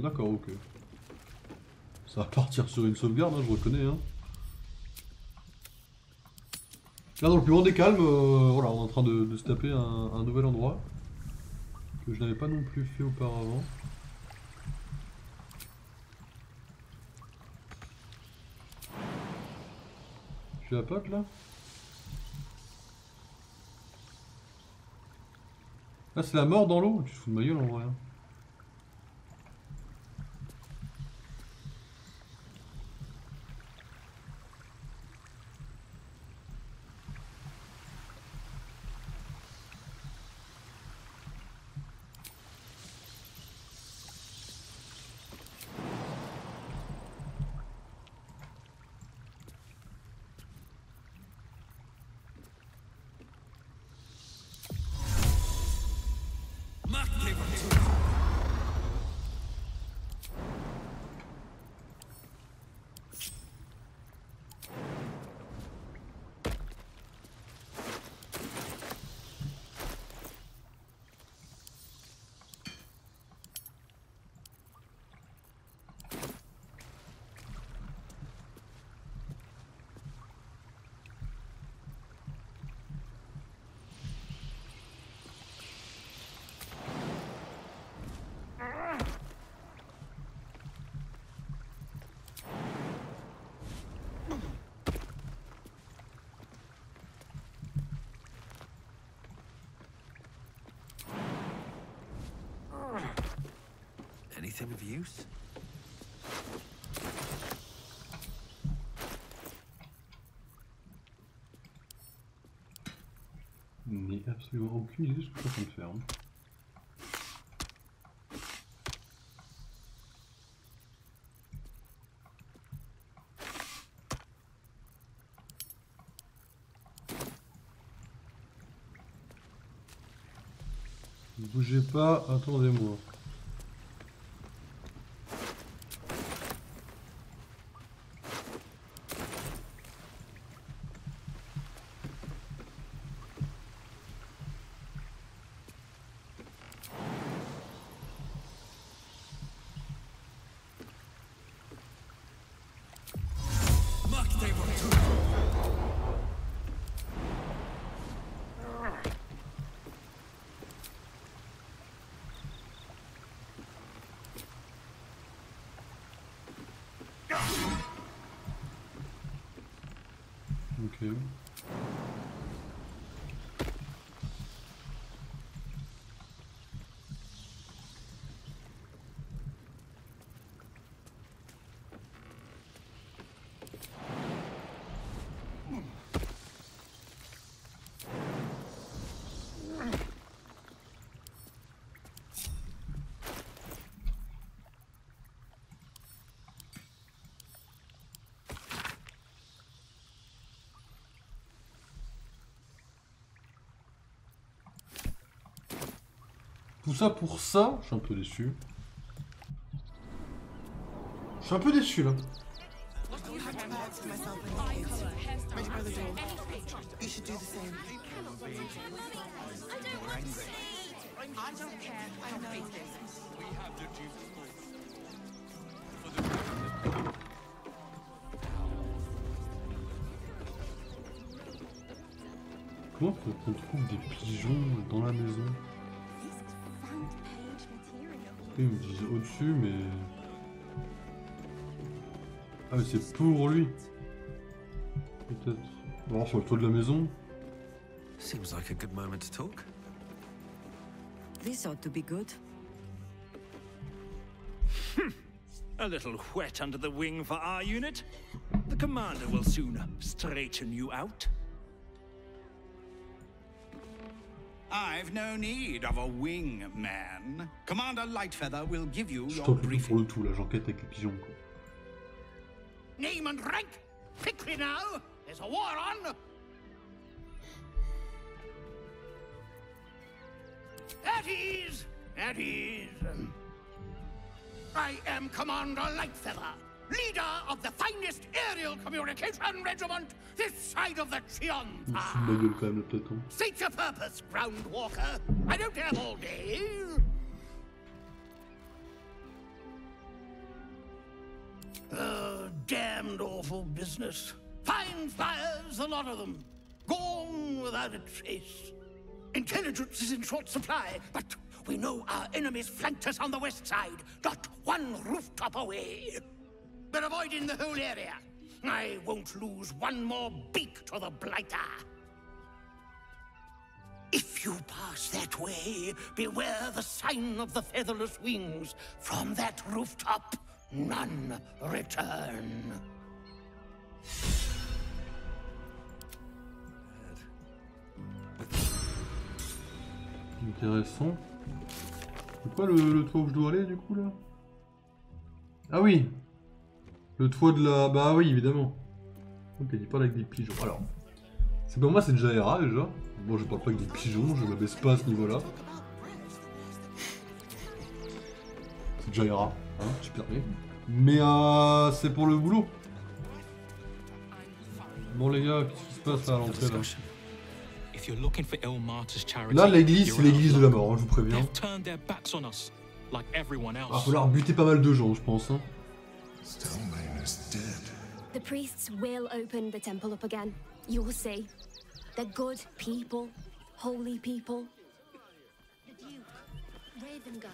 D'accord, ok. Ça va partir sur une sauvegarde, hein, je reconnais. Hein. Là, dans le plus grand des calmes, voilà, on est en train de se taper un nouvel endroit. Que je n'avais pas non plus fait auparavant. Je suis à pote là. Là, c'est la mort dans l'eau. Tu te fous de ma gueule en vrai. Anything of use? Mais absolument aucune idée de ce que je suis en train de faire. Ne bougez pas, attendez-moi. Ok. Tout ça pour ça, je suis un peu déçu. Je suis un peu déçu là. Comment faut qu'on trouve des pigeons dans la maison? Ils me disent au-dessus, mais... Ah, mais c'est pour lui. Peut-être. Bon, sur le toit de la maison. Seems like a good moment to talk. This ought to be good. A little wet under the wing for our unit. The commander will soon straighten you out. I've no need of a wingman. Commander Lightfeather will give you Je your tente le tout briefing. pour le tout, là, j'enquête avec les pigeons, quoi. Name and rank? Quickly now! There's a war on! At ease! At ease! I am Commander Lightfeather, leader of the finest aerial communication regiment this side of the Chion. Il fout de ma gueule quand même, le tâton. State your purpose, Groundwalker. I don't have all day. Damned awful business. Fine fires, a lot of them. Gone without a trace. Intelligence is in short supply, but we know our enemies flanked us on the west side, not one rooftop away. We're avoiding the whole area. I won't lose one more beak to the blighter. If you pass that way, beware the sign of the featherless wings. From that rooftop, none return. Intéressant. C'est quoi le toit où je dois aller du coup là? Ah oui! Le toit de la... Bah oui, évidemment. Ok, il parle avec des pigeons. Alors, c'est pour moi c'est déjà Hera déjà. Bon, je parle pas avec des pigeons, je m'abaisse pas à ce niveau-là. C'est déjà Hera, hein, tu permets. Mais c'est pour le boulot. Bon les gars, qu'est-ce qui se passe là à l'entrée là? Là l'église, c'est l'église de la mort, hein, je vous préviens. Ah, faut leur buter pas mal de gens, je pense. Hein. The priests will open the temple up again. You'll see. They're good people, holy people. The Duke, Ravengard.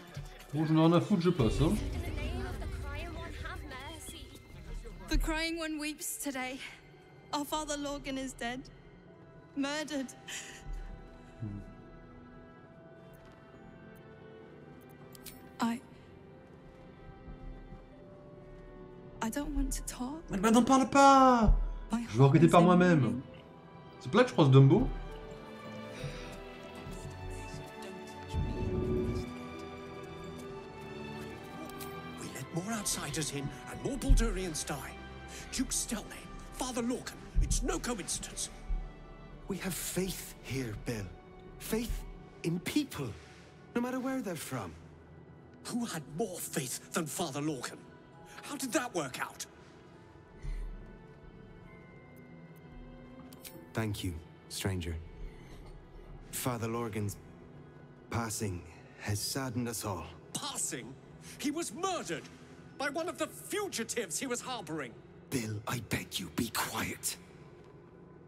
Bon, j'en ai rien à foutre, je passe. Hein. The Crying One weeps today. Our father Lorgan is dead. Murdered. I don't want to talk. Mais bah n'en parle pas! Je vais enquêter par moi-même. C'est pas là que je croise Dumbo? We let more outsiders in and more Baldurians die. Duke Stelnay, Father Lorcan, it's no coincidence. We have faith here, Bill. Faith in people, no matter where they're from. Who had more faith than Father Lorcan? How did that work out? Thank you, stranger. Father Lorgan's passing has saddened us all. Passing? He was murdered by one of the fugitives he was harboring. Bill, I beg you, be quiet.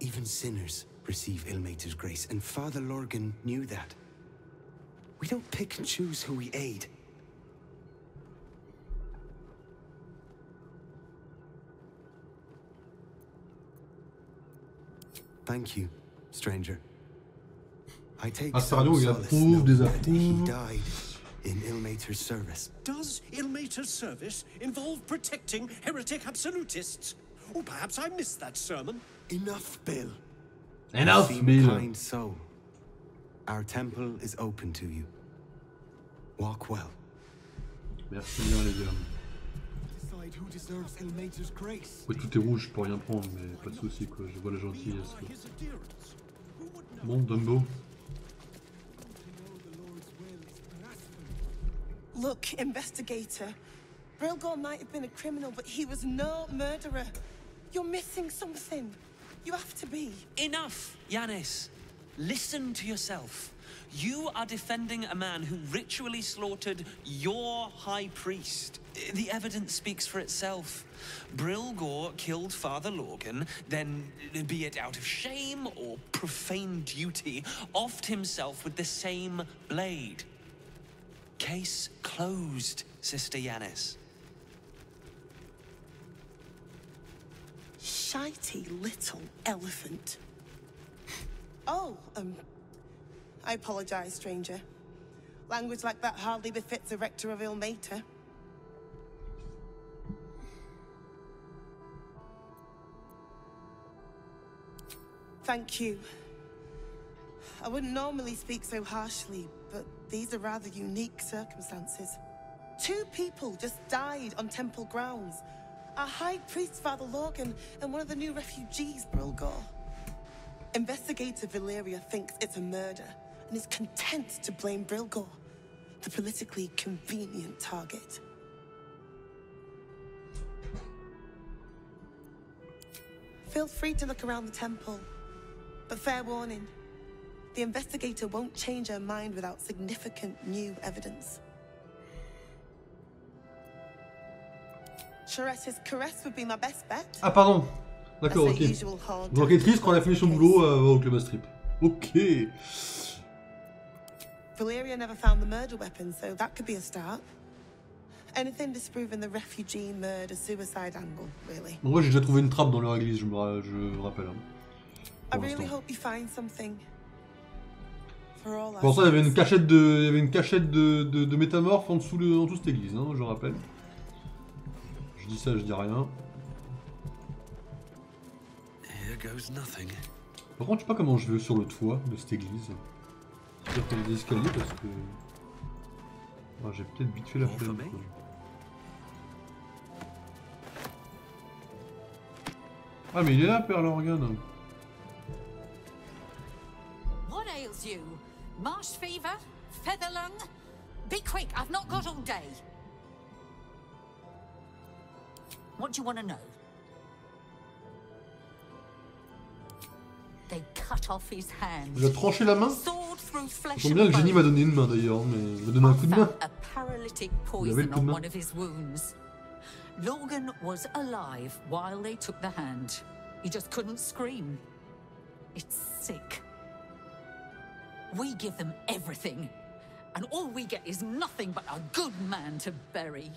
Even sinners receive Ilmater's grace, and Father Lorgan knew that. We don't pick and choose who we aid. Thank you, stranger. I take Astario, il solace approuve, knowing that he désapprouve. died in Ilmater's service. Does Ilmater's service involve protecting heretic absolutists? Or perhaps I missed that sermon. Enough, Bill. Enough, You seem Bill. a kind soul. Our temple is open to you. Walk well. Merci bien les gars. Decide who deserves Ilmater's grace. Ouais, tout est rouge, je peux rien prendre, mais pas de soucis quoi, je vois la gentillesse quoi. Bon, Dumbo. Look, investigator. Brilgor might have been a criminal, but he was no murderer. You're missing something. You have to be. Enough, Yanis. Listen to yourself. You are defending a man who ritually slaughtered your high priest. The evidence speaks for itself. Brilgor killed Father Lorgan, then, be it out of shame or profane duty, offed himself with the same blade. Case closed, Sister Yanis. Shitey little elephant. Oh, I apologize, stranger. Language like that hardly befits a rector of Ilmater. Thank you. I wouldn't normally speak so harshly, but these are rather unique circumstances. 2 people just died on temple grounds. Our High Priest, Father Lorgan, and one of the new refugees, Brilgor. Investigator Valeria thinks it's a murder, and is content to blame Brilgor, the politically convenient target. Feel free to look around the temple, but fair warning, the investigator won't change her mind without significant new evidence. Chares's caress would be my best bet. Ah pardon. D'accord, ok. L'enquêtrice, quand elle a fini son boulot, va au club à strip. Ok. Valeria never found the murder weapon, so that could be a start. Anything disproving the refugee murder-suicide angle, really. Bon, moi j'ai déjà trouvé une trappe dans leur église, je rappelle. Hein, I really hope you find something. For all pour ça, il y avait une cachette de métamorphes en dessous de cette église, hein, je rappelle. Je dis ça, je dis rien. Here goes nothing. Par contre, je sais pas comment je vais sur le toit de cette église. C'est-à-dire qu'il y a des escaliers parce que... Ah, j'ai peut-être vite fait la flemme. Ah, mais il est là, Père Lorgan. What ails you? Marsh fever? Featherlung? Be quick, I've not got all day. What do you want to know? They cut off his hands. Il a tranché la main. J'aime bien, le génie m'a donné une main d'ailleurs, mais il m'a donné un coup de main. A paralytic Il avait le poison coup de on main. one of his wounds. Lorgan was alive while they took the hand. He just couldn't scream. It's sick. We give them everything, and all we get is nothing but a good man to bury.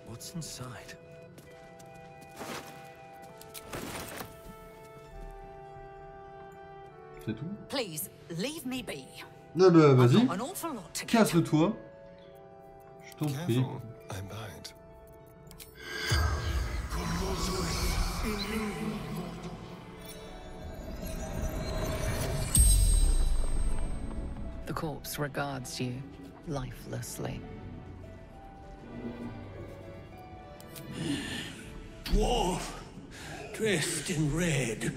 What's inside? C'est tout. Please, leave me be. Ah bah vas-y. I've got an awful lot to get. Casse-toi. Je t'en prie. I'm behind. The corpse regards you lifelessly. Dwarf, dressed in red.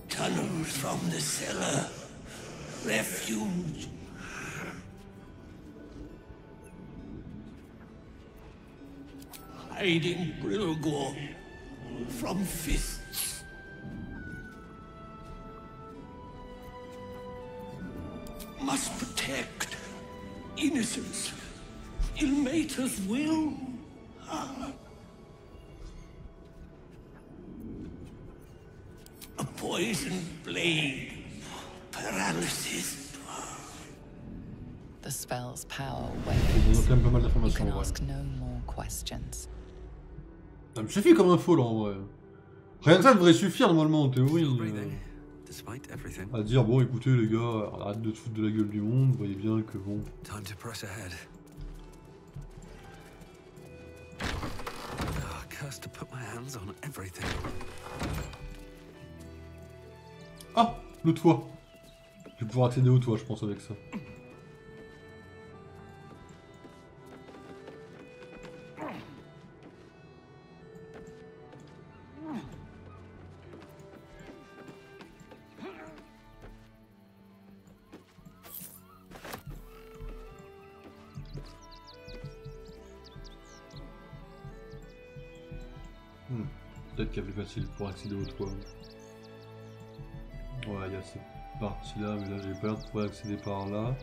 Tunnels from the cellar. Refuge. Hiding Brilgor from fists. Must protect innocence. Ilmater's will. A poisoned blade. Paralysis. the spell's power On a quand même pas mal you d'informations can en vrai. ask no more questions. Ça me suffit comme info là en vrai. Rien que ça devrait suffire normalement en théorie. Despite everything. À dire bon écoutez les gars, arrête de te foutre de la gueule du monde, vous voyez bien que bon. Time to press ahead. Curse to put my hands on everything. Ah, le toit. Je vais pouvoir accéder au toit je pense avec ça. Peut-être qu'il y a plus facile pour accéder au toit. Ouais, il y a cette partie là, mais là j'ai peur de pouvoir accéder par là.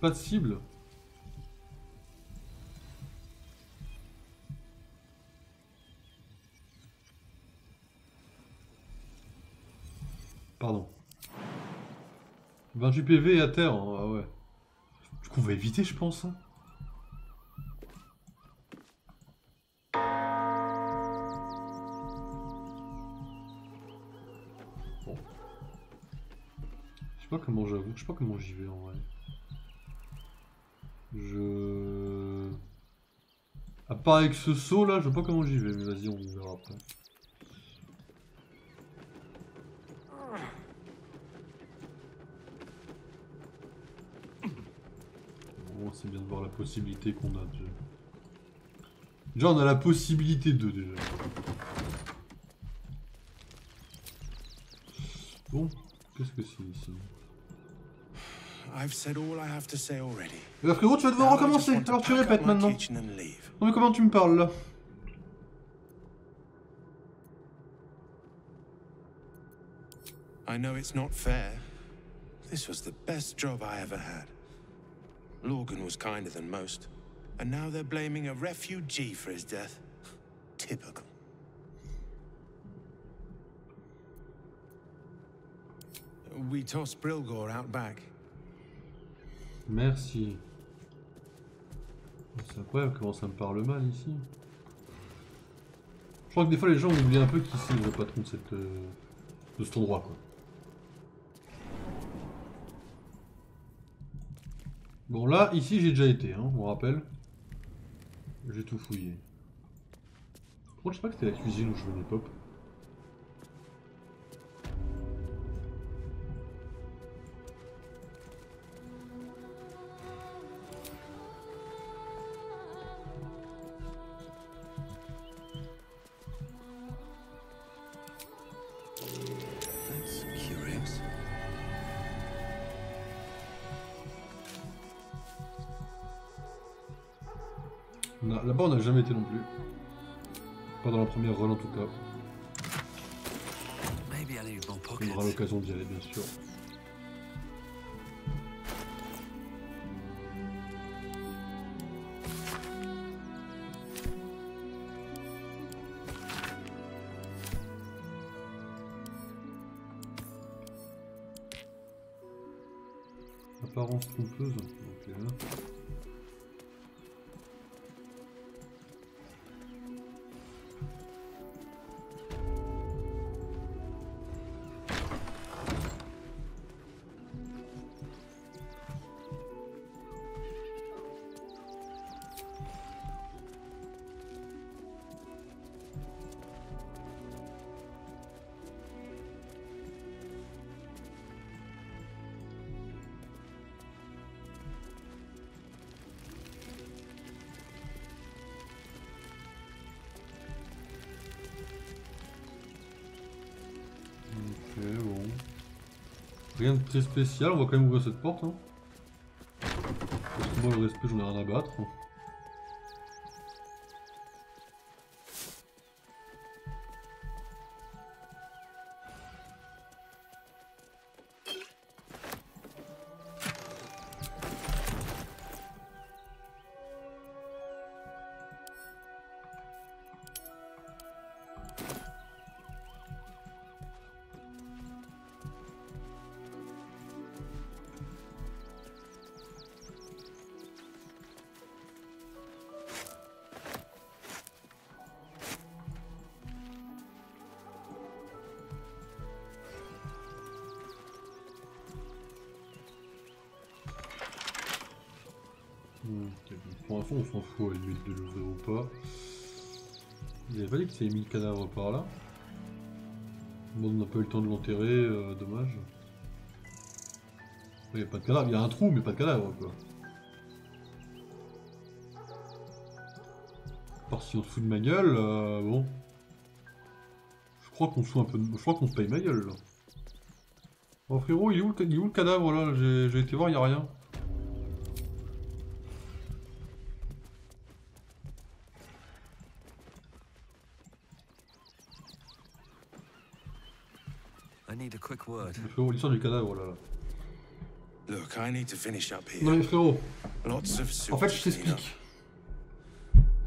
Pas de cible. Pardon. 28 PV à terre, hein. Ah ouais. Du coup on va éviter je pense. Hein. Bon. Je sais pas comment j'avoue, je sais pas comment j'y vais en vrai. À part avec ce saut là, je sais pas comment j'y vais, mais vas-y on verra après. C'est bien de voir la possibilité qu'on a déjà. Déjà on a la possibilité de déjà. Bon, qu'est-ce que c'est ici? Bah frérot, tu vas devoir recommencer, alors tu répètes maintenant. Non mais comment tu me parles là? I know it's not fair. This was the best job I ever had. Lorgan was kinder than most, and now they're blaming a refugee for his death. Typical. We tossed Brilgor out back. Merci. C'est incroyable comment ça me parle mal ici. Je crois que des fois les gens oublient un peu qui c'est le patron de cet endroit quoi. Bon là, ici j'ai déjà été, hein, on me rappelle. J'ai tout fouillé. Par contre je sais pas que c'était la cuisine où je venais pop. Là-bas on n'a jamais été non plus. Pas dans la première run en tout cas. On aura l'occasion d'y aller bien sûr. Apparence trompeuse. Ok là. Ok, bon. Rien de très spécial, on va quand même ouvrir cette porte. Hein. Parce que moi, le respect, j'en ai rien à battre. Pour l'instant, on s'en fout à la limite de l'ouvrir ou pas. Vous avez pas dit que tu avais mis le cadavre par là? Bon, on n'a pas eu le temps de l'enterrer, dommage. Il n'y a pas de cadavre, il y a un trou mais pas de cadavre quoi. À part si on se fout de ma gueule, bon. Je crois qu'on se fout un peu de... Je crois qu'on se paye ma gueule là. Oh frérot, il est où le cadavre là? J'ai été voir, il n'y a rien. I need a quick word. Frérot, l'histoire du cadavre là. Look, I need to finish up here. Non mais frérot, Lots of soup en fait to je clean up. t'explique.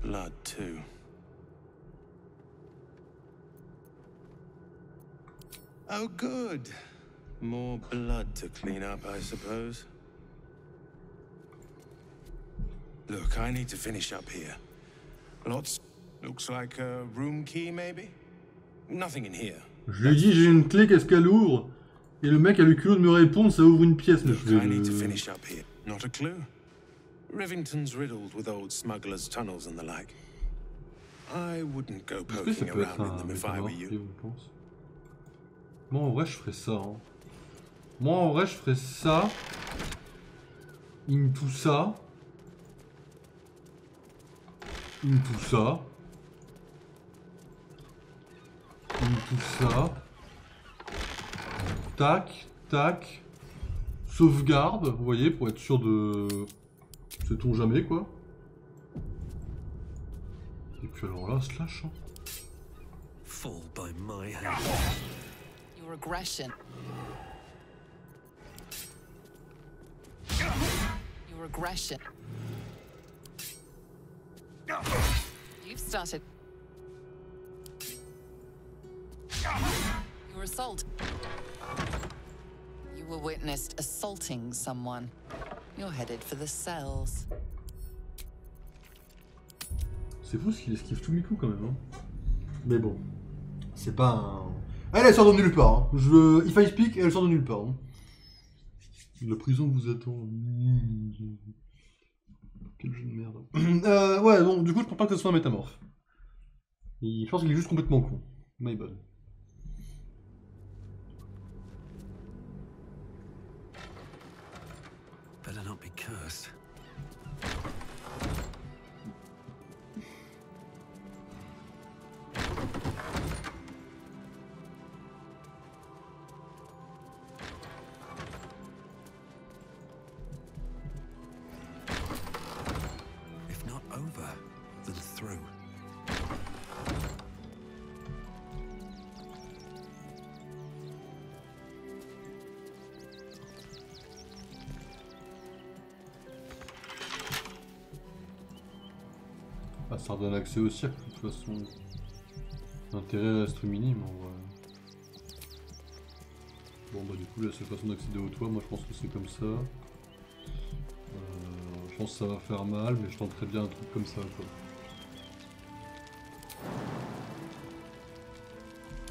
Blood too. Oh good. More blood to clean up, I suppose. Look, I need to finish up here. Lots. Looks like a room key, maybe? Nothing in here. Je lui ai dit j'ai une clé, qu'est-ce qu'elle ouvre? Et le mec a le culot de me répondre, ça ouvre une pièce. Look, I need to finish up here. Not a clue. Rivington's riddled with old smugglers' tunnels and the like. I wouldn't go poking around in them if I were you. Moi en vrai je ferais ça. Hein. Moi en vrai je ferais ça. Into ça. Into ça. Into ça. Tac, tac. Sauvegarde, vous voyez, pour être sûr de... Sait-on jamais, quoi. Et puis alors là, slash. Hein. Fall by my hand. Your aggression. Your aggression. You've started. Your assault. You were witnessed assaulting someone. You're headed for the cells. C'est fou qu'il esquive tous mes coups quand même. Hein. Mais bon, c'est pas un... Elle sort de nulle part. Hein. If I speak, elle sort de nulle part. Hein. La prison vous attend. Quel jeu de merde. Ouais, donc du coup, je pense pas que ce soit un métamorphe. Je pense qu'il est juste complètement con. My bad. Better not be cursed. If not over, then through. Ah, ça redonne accès au cirque, de toute façon. L'intérêt reste minime en vrai. Bon bah du coup la seule façon d'accéder au toit, moi je pense que c'est comme ça. Je pense que ça va faire mal, mais je tenterais bien un truc comme ça quoi.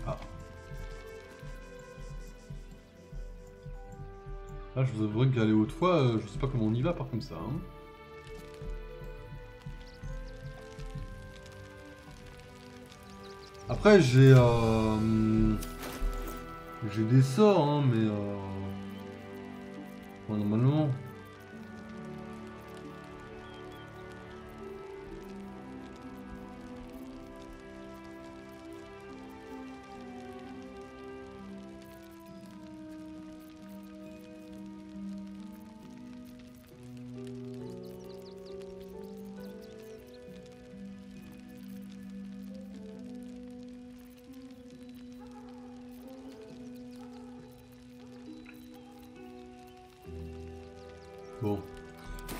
Ah. Là je vous avouerai qu'aller au toit, je sais pas comment on y va par comme ça. Hein. Après j'ai des sorts hein, mais ouais, normalement. Bon.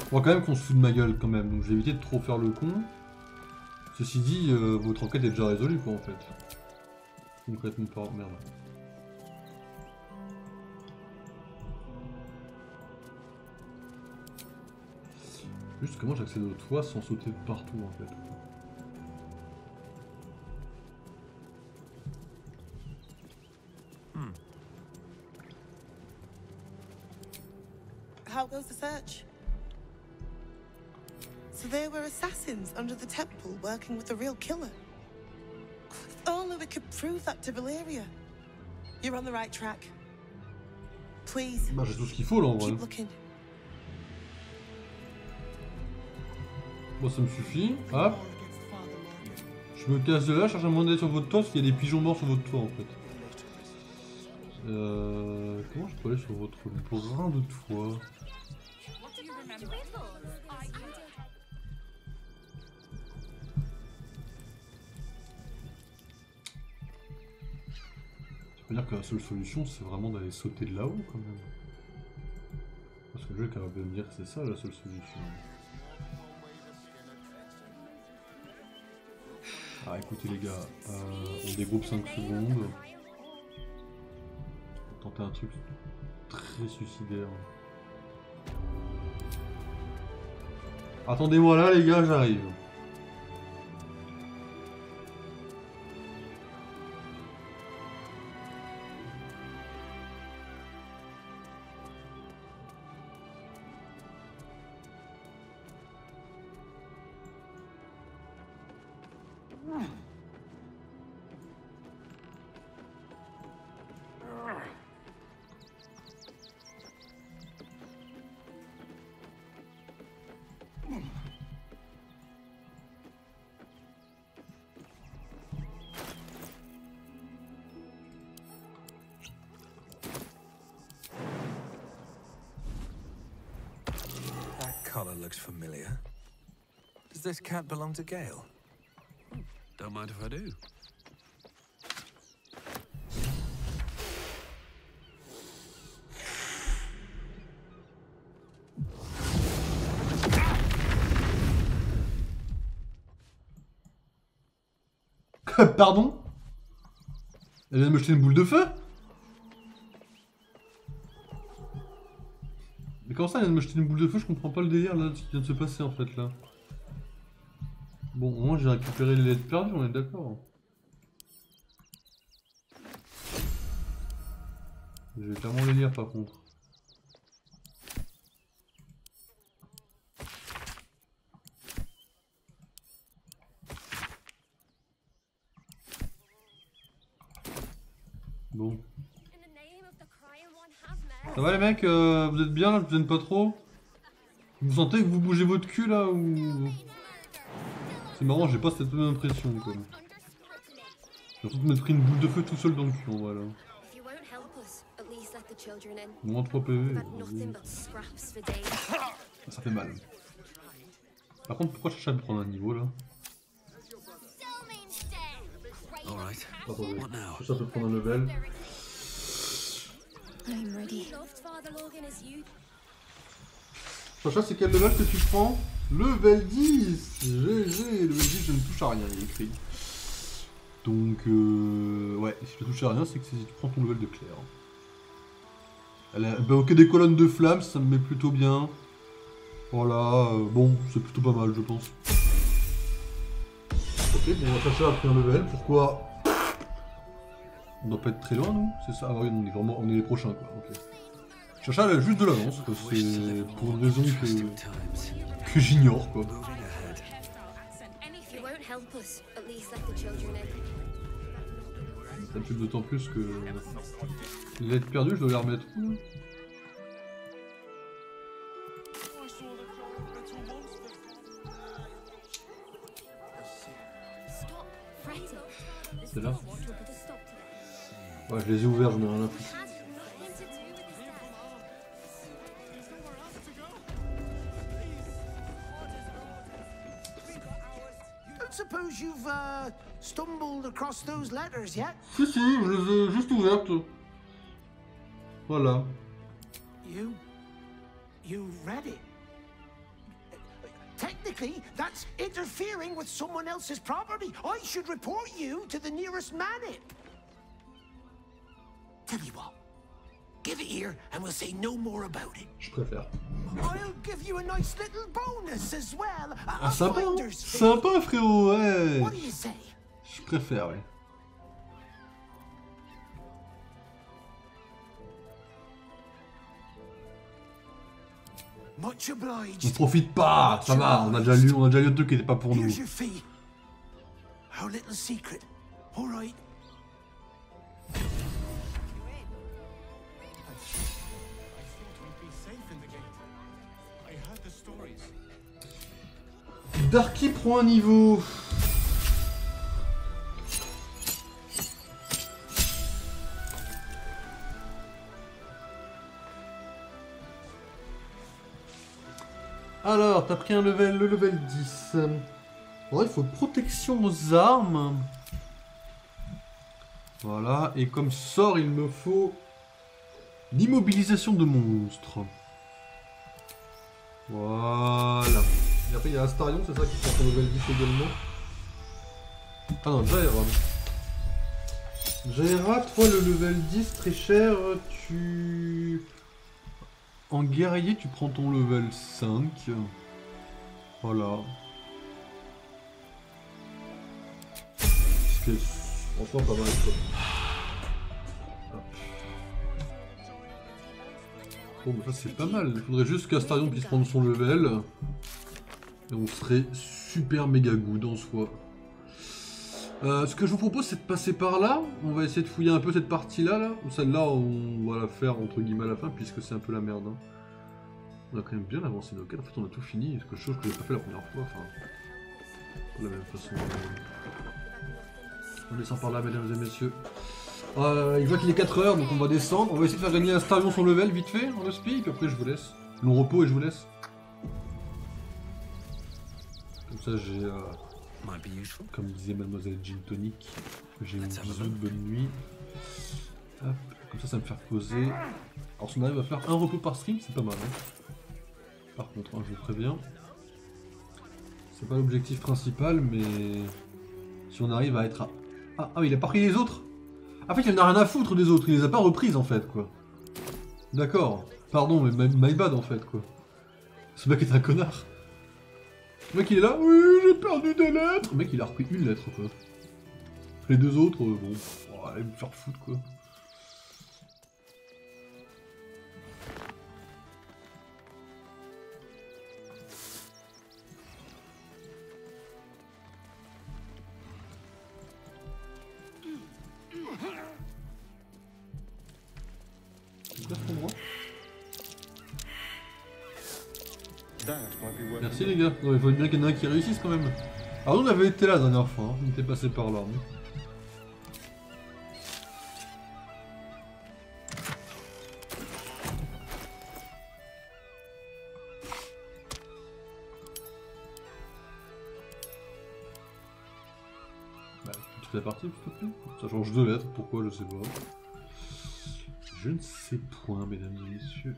On voit quand même qu'on se fout de ma gueule quand même, donc j'ai évité de trop faire le con. Ceci dit, votre enquête est déjà résolue quoi en fait. Concrètement pas. Merde. Juste comment j'accède au toit sans sauter de partout en fait. How goes the search? So there were assassins under the temple working with the real killer. If only we could prove that to Valeria. You're on the right track. Please. Bah, j'ai tout ce qu'il faut là en vrai. Keep looking. Bon, ça me suffit. Hop. Je me casse de là, je cherche un moyen d'aller sur votre toit parce qu'il y a des pigeons morts sur votre toit en fait. Comment je peux aller sur votre brin de toit? Ça veut dire que la seule solution c'est vraiment d'aller sauter de là-haut quand même. Parce que le jeu est capable de me dire que c'est ça la seule solution. Ah écoutez les gars, on dégroupe 5 secondes. On va tenter un truc très suicidaire. Attendez-moi là les gars, j'arrive. Collar looks familiar. Does this cat belong to Gale? Don't mind if I do. Pardon? Elle vient de me jeter une boule de feu? Mais comment ça, elle vient de me jeter une boule de feu? Je comprends pas le délire là, ce qui vient de se passer en fait là. Bon, au moins j'ai récupéré les lettres perdues, on est d'accord. Je vais clairement les lire par contre. Bon. Ça va les mecs, vous êtes bien là, je vous gêne pas trop? Vous sentez que vous bougez votre cul là ou... C'est marrant, j'ai pas cette même impression quoi. J'ai l'impression de me pris une boule de feu tout seul dans le cul en vrai là. Moins 3 PV. Ça fait mal. Par contre, pourquoi je cherche à me prendre un niveau là? Attendez, je cherche à me prendre un level. Sacha, c'est quel level que tu prends? Level 10. GG, level 10, je ne touche à rien, il est écrit. Donc, ouais, si tu touches à rien, c'est que si tu prends ton level de Claire. Elle a ok des colonnes de flammes, ça me met plutôt bien. Voilà, bon, c'est plutôt pas mal, je pense. Ok, bon, Sacha a pris un level, pourquoi? On doit pas être très loin, nous? C'est ça? Ah oui, on est vraiment, on est les prochains, quoi, ok. Sacha, elle a juste de l'avance, c'est pour une raison que j'ignore, quoi. Ça me tue d'autant plus que les lettres perdues, je dois les remettre où? C'est là? Ouais, je les ai ouverts, j'en ai rien à foutre. Suppose you've stumbled across those letters yet? Si, je les ai juste ouvertes. Voilà. You read it? Technically, that's interfering with someone else's property. I should report you to the nearest manip. Tell you what, give it here and we'll say no more about it. Je préfère. I'll give you a nice little bonus as well. Ah, sympa, hein? Sympa, frérot, ouais. What do you say? Je préfère, ouais. Much obliged. On profite pas, ça va, on a déjà lu un truc qui était pas pour nous. Here's your fee. Our little secret. All right. Darky prend un niveau. Alors, t'as pris le level 10. Ouais, il faut protection aux armes. Voilà, et comme sort, il me faut l'immobilisation de monstres. Voilà. Et après, il y a Astarion, c'est ça qui prend son level 10 également. Ah non, Jaera. Jaera, toi, le level 10, très cher, tu... En guerrier, tu prends ton level 5. Voilà. Ce qui est franchement pas mal, quoi. Bon, bah ça c'est pas mal. Il faudrait juste qu'Astarion puisse prendre son level. Et on serait super méga good en soi. Ce que je vous propose, c'est de passer par là. On va essayer de fouiller un peu cette partie-là. Là. Celle-là, on va la faire entre guillemets à la fin, puisque c'est un peu la merde. Hein. On a quand même bien avancé nos quêtes. En fait, on a tout fini. C'est quelque chose que j'ai pas fait la première fois. Enfin, de la même façon. On descend par là, mesdames et messieurs. Il voit qu'il est 4 heures, donc on va descendre. On va essayer de faire gagner à Astarion son level vite fait, en speed, puis après je vous laisse. Long repos et je vous laisse. Comme ça j'ai, comme disait Mademoiselle Gin Tonic, j'ai une bisou de bonne nuit. Hop. Comme ça, ça va me faire poser. Alors si on arrive à faire un repos par stream, c'est pas mal. Hein. Par contre, hein, je vous préviens. C'est pas l'objectif principal, mais si on arrive à être à... Ah, il a pas pris les autres. En fait, il en a rien à foutre des autres, il les a pas reprises en fait, quoi. D'accord. Pardon, mais my bad en fait, quoi. Ce mec est un connard. Le mec il est là, oui, j'ai perdu des lettres. Le mec il a repris une lettre, quoi. Les deux autres, bon, allez me faire foutre, quoi. Merci les gars, il faut bien qu'il y en ait un qui réussisse quand même. Alors nous on avait été là la dernière fois, hein. On était passé par là. Mais... Bah, tu fais la partie s'il te plaît. Ça change 2 lettres, pourquoi je sais pas. Je ne sais point mesdames et messieurs.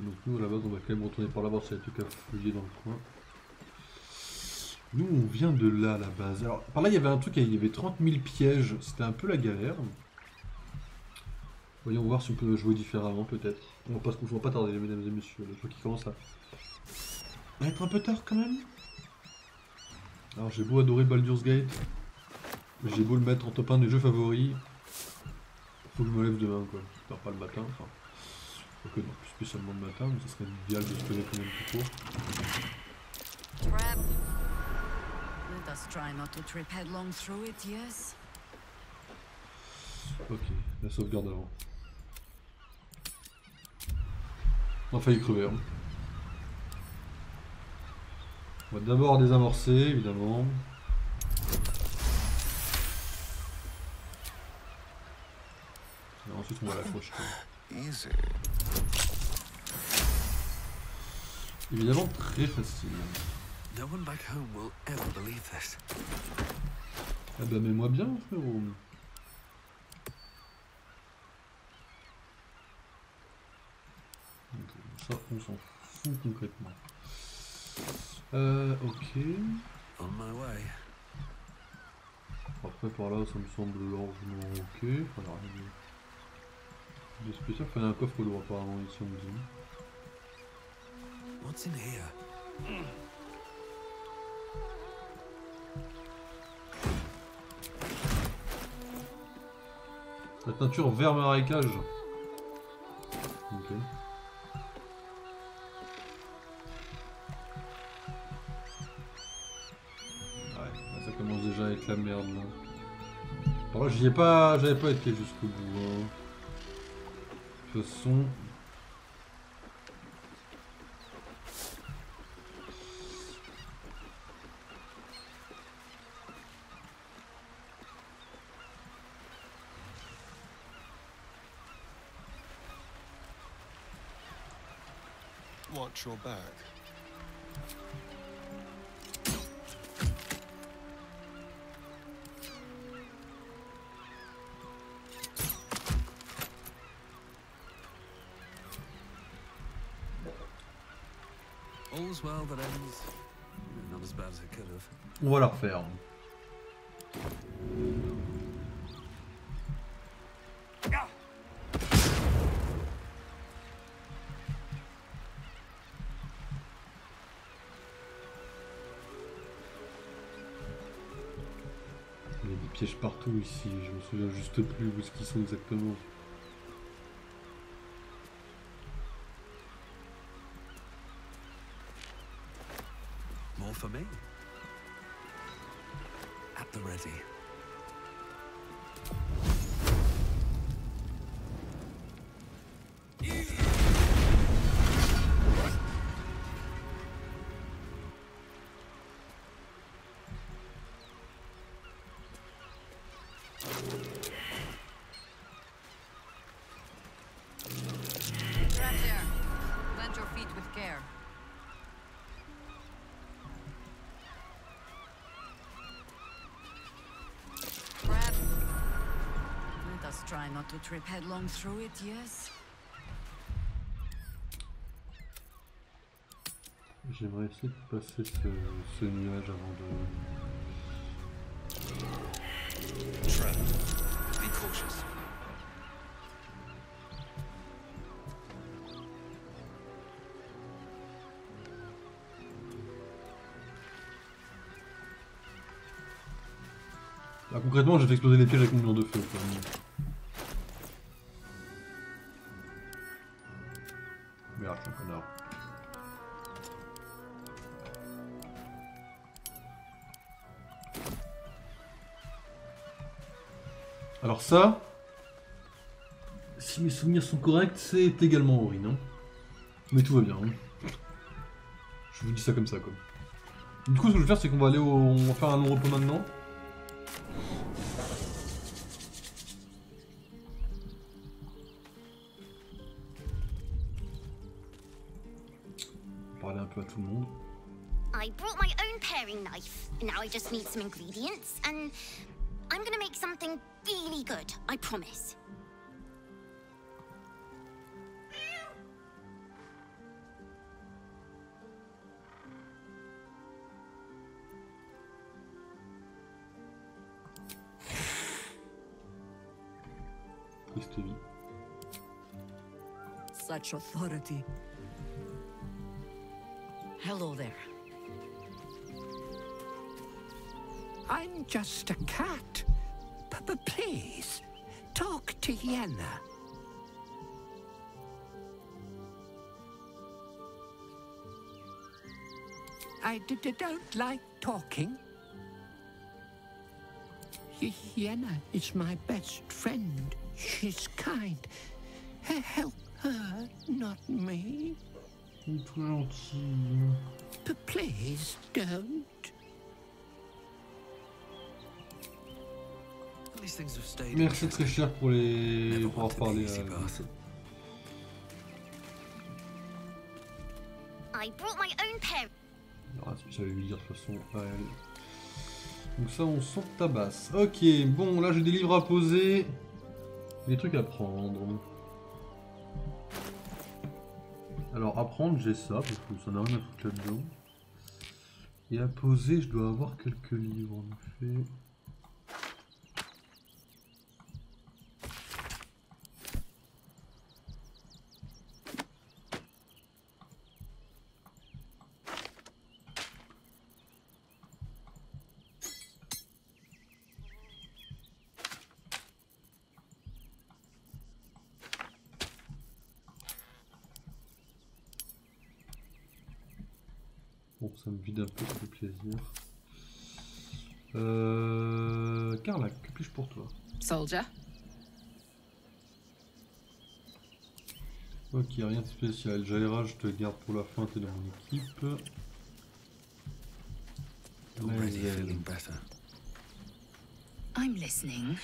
Donc nous à la base on va quand même retourner par là-bas s'il y a des trucs à fouiller dans le coin. Nous on vient de là à la base. Alors par là il y avait un truc, il y avait 30 000 pièges, c'était un peu la galère. Voyons voir si on peut jouer différemment peut-être. On va pas tarder mesdames et messieurs, le jeu qui commence à être un peu tard quand même. Alors j'ai beau adorer Baldur's Gate, j'ai beau le mettre en top 1 des jeux favoris. Faut que je me lève demain quoi, je pars pas le matin, enfin... Ok, non, plus spécialement le matin, mais ça serait idéal de se lever quand même plus tôt. Trap. Let us try not to trip headlong through it, yes? Ok, la sauvegarde avant. On a failli crever. Hein. On va d'abord désamorcer, évidemment. Et ensuite on va l'accrocher. Easy. Évidemment très facile. No one back home will ever believe this. Ah bah mets-moi bien frérot. On s'en fout concrètement. Ok. On my way. Après par là ça me semble largement ok. Enfin, rien de spécial. Enfin, il y a un coffre lourd apparemment ici on me dit. What's in here? La teinture vert marécage. Ok. Ouais, ça commence déjà avec la merde là. Alors là, j'avais pas été jusqu'au bout. Hein. De toute façon. Watch your back. All's well that ends. Not as bad as it could have. On va la refaire. Il y a des pièges partout ici, je me souviens juste plus où est-ce qu'ils sont exactement. More for me. At the ready. Grab there. Plant your feet with care. Grab. Let us try not to trip headlong through it, yes? J'aimerais essayer de passer ce nuage avant de... Trap. Be cautious. Là, concrètement, j'ai fait exploser les pièges avec mon mur de feu. Quoi. Merde, je suis un connard. Alors ça, si mes souvenirs sont corrects, c'est également Ori, non? Mais tout va bien. Hein. Je vous dis ça comme ça, quoi. Du coup, ce que je vais faire, c'est qu'on va aller on va faire un non-repos maintenant. Parler un peu à tout le monde. I brought my own paring knife. Now I just need some ingredients, and I'm gonna make something really good, I promise. Triste vie. Such authority. Hello there. I'm just a cat. But please, talk to Yenna. I don't like talking. Yenna is my best friend. She's kind. Help her, not me. Tout gentil. But please don't. Merci très cher pour les... pour avoir parlé à... I brought my own pair. Ah, j'allais lui dire de toute façon à elle. Donc ça on s'en tabasse. Ok, bon là j'ai des livres à poser. Des trucs à prendre. Alors, apprendre, j'ai ça, parce que ça n'a rien à foutre là-dedans. Et à poser, je dois avoir quelques livres, en effet. Bon, ça me vide un peu, ça fait plaisir. Carla, que puis-je pour toi? Soldier. Ok, rien de spécial. Jaira, je te garde pour la fin, t'es dans mon équipe. Already feeling better. I'm listening.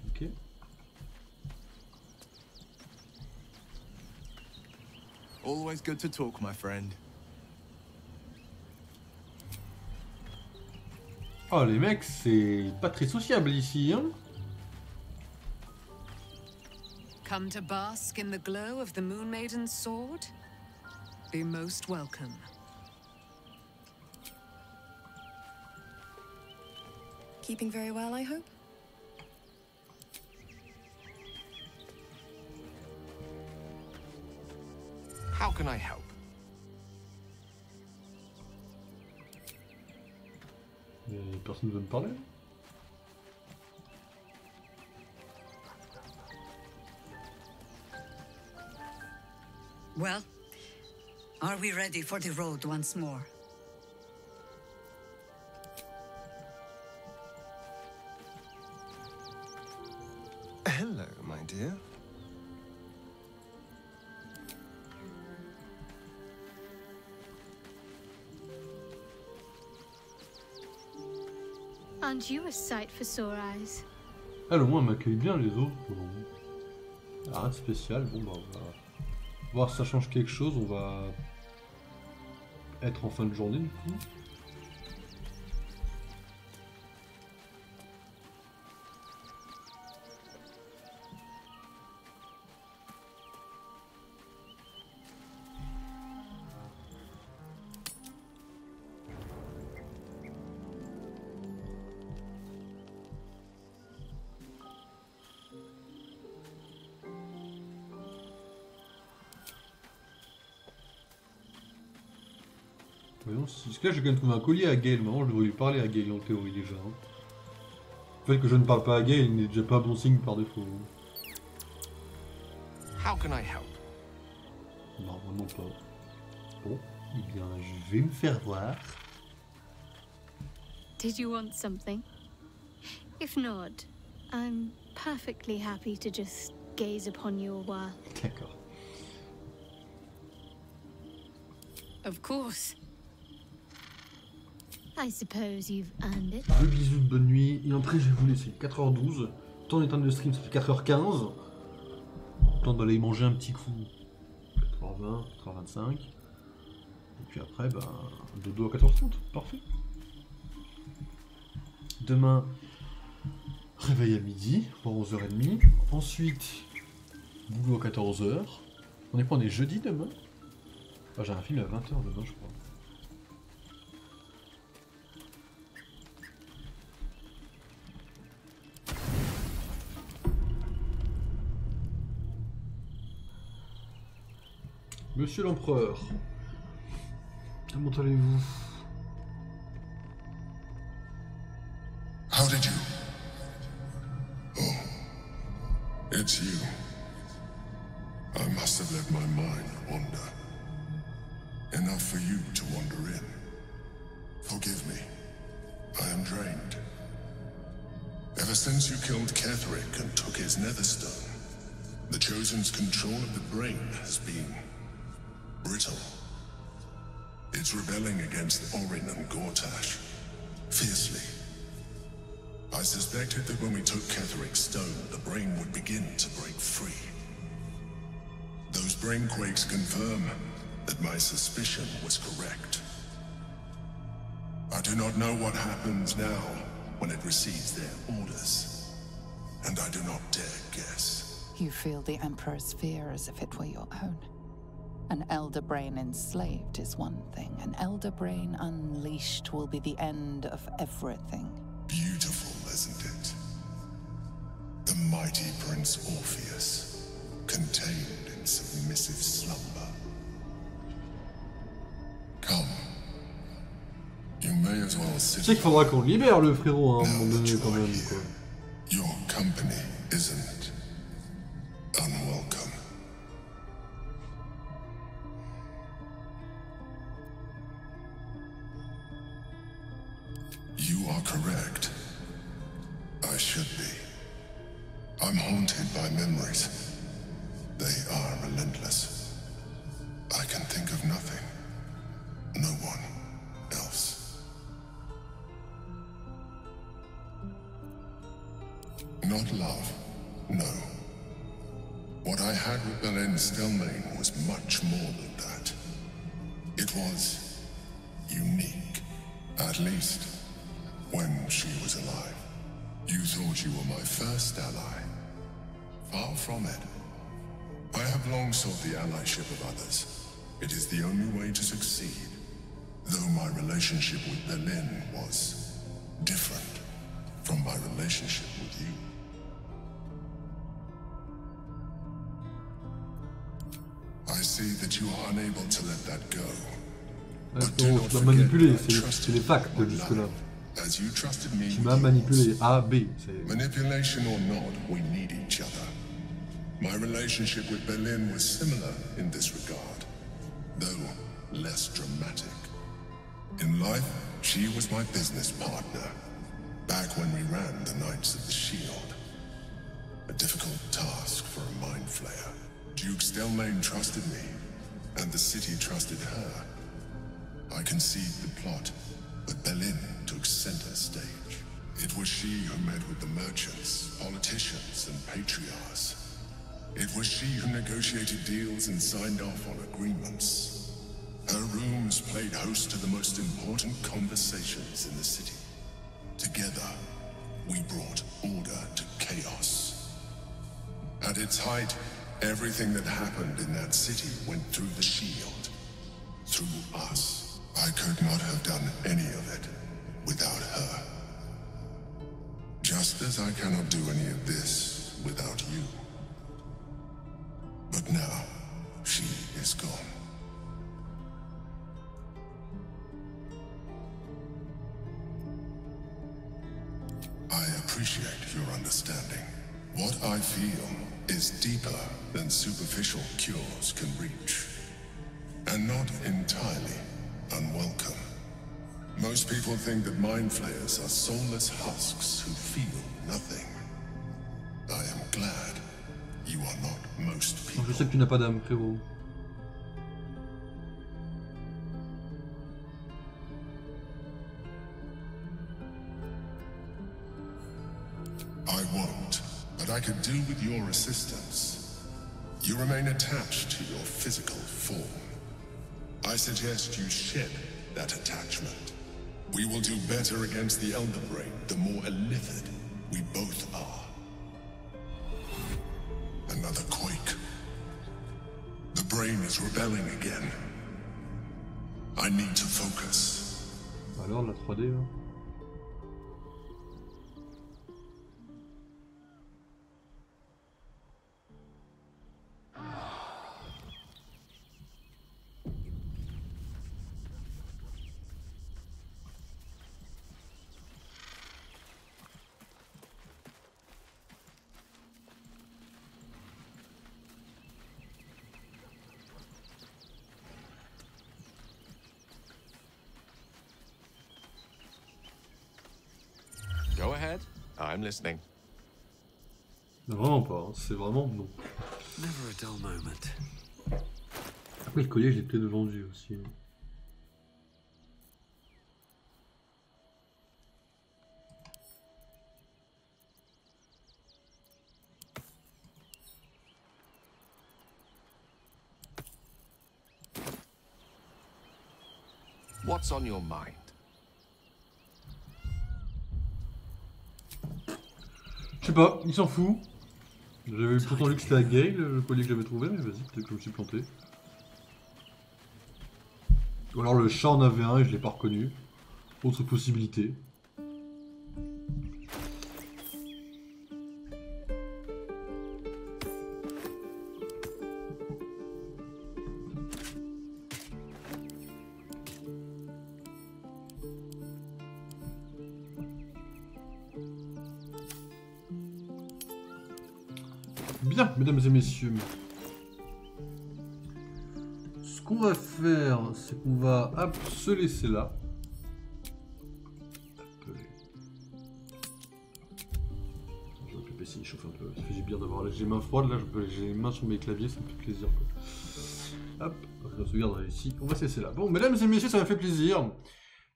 Ok. Always good to talk, my friend. Oh, les mecs, c'est pas très sociable ici, hein? Come to bask in the glow of the Moon Maiden's sword? Be most welcome. Keeping very well, I hope? How can I help? Personne ne veut me parler? Well, are we ready for the road once more? Hello, my dear. Aren't you a sight for sore eyes? Elle au moins m'accueille bien, les autres. Bon. Rien de spécial, bon bah on va voir si ça change quelque chose, on va être en fin de journée du coup. Voyons si... Parce que là j'ai quand même trouvé un collier à Gale, maintenant je devrais lui parler à Gale en théorie déjà. Hein. Le fait que je ne parle pas à Gale n'est déjà pas bon signe par défaut. How can I help? Non, vraiment pas. Bon, eh bien je vais me faire voir. Did you want something? If not, I'm perfectly happy to just gaze upon you a while. D'accord. Of course. I suppose you've earned it. Deux bisous de bonne nuit. Et après, je vais vous laisser 4h12. Temps d'éteindre le stream, ça fait 4h15. Temps d'aller manger un petit coup. 4h20, 4h25. Et puis après, bah, dodo à 14h30. Parfait. Demain, réveil à midi, voire 11h30. Ensuite, boulot à 14h. On est quoi? On est jeudi demain? Ah, j'ai un film à 20h demain, je crois. Monsieur l'Empereur, comment allez-vous? How did you? Oh, it's you. I must have let my mind wander. Enough for you to wander in. Forgive me. I am drained. Ever since you killed Ketheric and took his Netherstone, the Chosen's control of the brain has been brittle. It's rebelling against Orin and Gortash, fiercely. I suspected that when we took Ketheric's stone, the brain would begin to break free. Those brain quakes confirm that my suspicion was correct. I do not know what happens now when it receives their orders. and I do not dare guess. You feel the Emperor's fear as if it were your own. An Elder Brain enslaved is one thing. An Elder Brain unleashed will be the end of everything. Beautiful, isn't it? The mighty Prince Orpheus, contained in submissive slumber. Come. You may as well sit. Tu sais qu'il faudra qu'on libère le frérot hein, à un moment donné quand même quoi. Your company isn't unwelcome. You are correct. I should be. I'm haunted by memories. They are relentless. I can think of nothing. No one else. Not love, no. What I had with Belen Stelmane was much more than that. It was unique, at least when she was alive. You thought you were my first ally. Far from it. I have long sought the allyship of others. It is the only way to succeed. Though my relationship with Belen was different from my relationship with you. I see that you are unable to let that go. But do not forget manipulé, that I trusted c'est les facts you jusque-là. as you trusted me. Tu m'as manipulé. A, B. Manipulation or not, we need each other. My relationship with Belen was similar in this regard, though less dramatic. In life, she was my business partner, back when we ran the Knights of the Shield. A difficult task for a mind flayer. Duke Stelmane trusted me, and the city trusted her. I conceived the plot, but Belen took center stage. It was she who met with the merchants, politicians, and patriarchs. It was she who negotiated deals and signed off on agreements. Her rooms played host to the most important conversations in the city. Together, we brought order to chaos. At its height, everything that happened in that city went through the shield. Through us. I could not have done any of it without her. Just as I cannot do any of this without you. But now, she is gone. I appreciate your understanding. What I feel is deeper than superficial cures can reach. And not entirely unwelcome. Most people think that mind flayers are soulless husks who feel nothing. I am glad you are not most people. Je sais que tu n'as pas d'âme, frérot. I won't, but I could do with your assistance. You remain attached to your physical form. I suggest you shed that attachment. We will do better against the Elder Brain the more illithid we both are. Another quake. The brain is rebelling again. I need to focus. Alors la 3D là. Go ahead. I'm listening. Vraiment pas, hein. C'est vraiment non. Never a dull moment. Après le collier, je l'ai peut-être vendu aussi. What's on your mind? Je sais pas, il s'en fout. J'avais pourtant lu que c'était à Gale, le collier que j'avais trouvé, mais vas-y, peut-être que je me suis planté. Ou alors le chat en avait un et je l'ai pas reconnu. Autre possibilité. Bien, mesdames et messieurs. Ce qu'on va faire, c'est qu'on va se laisser là. Je vois que le PC il chauffe un peu. Ça fait du bien d'avoir les mains froides. Là, j'ai les mains sur mes claviers, ça me fait plaisir. Quoi. Hop, je sauvegarde ici. On va se laisser là. Bon, mesdames et messieurs, ça m'a fait plaisir.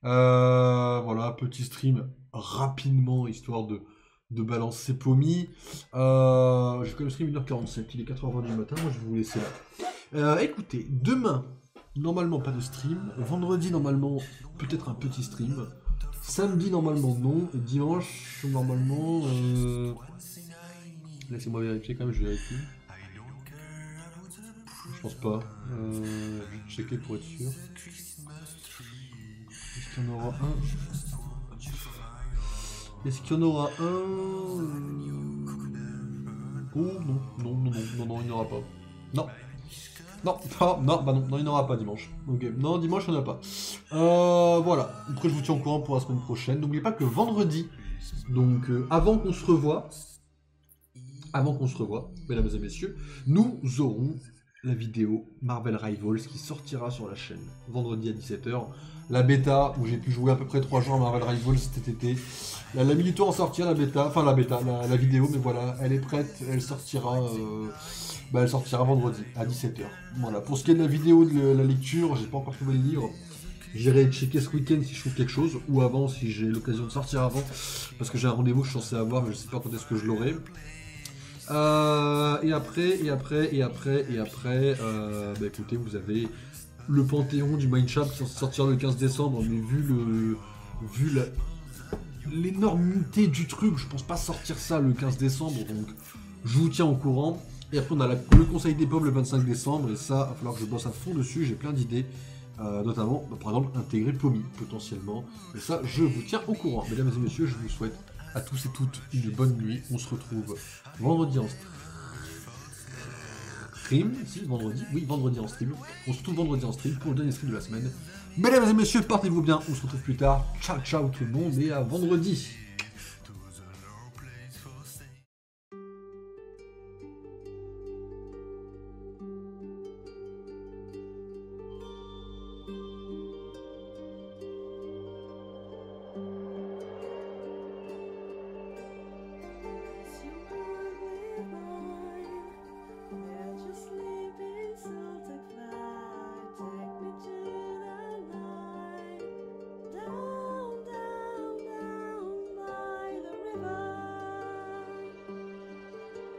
Voilà, petit stream rapidement, histoire de balancer Pommy. J'ai quand même stream 1h47, il est 4h20 du matin, moi je vais vous laisser là. Écoutez, demain, normalement pas de stream. Vendredi, normalement, peut-être un petit stream. Samedi, normalement non. Et dimanche, normalement... Laissez-moi vérifier quand même, je vérifie. Je pense pas. Je vais checker pour être sûr. Est-ce qu'il y en aura un? Est-ce qu'il y en aura un? Oh non, il n'y en aura pas. Non. Non, il n'y en aura pas dimanche. Ok, non, dimanche, il n'y en a pas. Voilà. Après, je vous tiens au courant pour la semaine prochaine. N'oubliez pas que vendredi, donc avant qu'on se revoie, mesdames et messieurs, nous aurons la vidéo Marvel Rivals qui sortira sur la chaîne vendredi à 17h. La bêta, où j'ai pu jouer à peu près 3 jours à Marvel Rivals cet été. Elle a mis du temps à sortir la vidéo, mais voilà, elle est prête, elle sortira vendredi à 17h. Voilà, pour ce qui est de la vidéo de la lecture, j'ai pas encore trouvé le livre. J'irai checker ce week-end si je trouve quelque chose, ou avant si j'ai l'occasion de sortir avant, parce que j'ai un rendez-vous que je suis censé avoir, mais je sais pas quand est-ce que je l'aurai. Et après, écoutez, vous avez le Panthéon du Mindshop qui sortira le 15 décembre, mais vu l'énormité du truc, je pense pas sortir ça le 15 décembre, donc je vous tiens au courant. Et après on a le Conseil des Pommes le 25 décembre, et ça, il va falloir que je bosse à fond dessus, j'ai plein d'idées, notamment, par exemple, intégrer Pommy, potentiellement. Et ça, je vous tiens au courant. Mesdames et messieurs, je vous souhaite à tous et toutes une bonne nuit. On se retrouve vendredi en stream. Vendredi en stream. On se retrouve vendredi en stream pour le dernier stream de la semaine. Mesdames et messieurs, portez-vous bien. On se retrouve plus tard. Ciao, ciao tout le monde et à vendredi.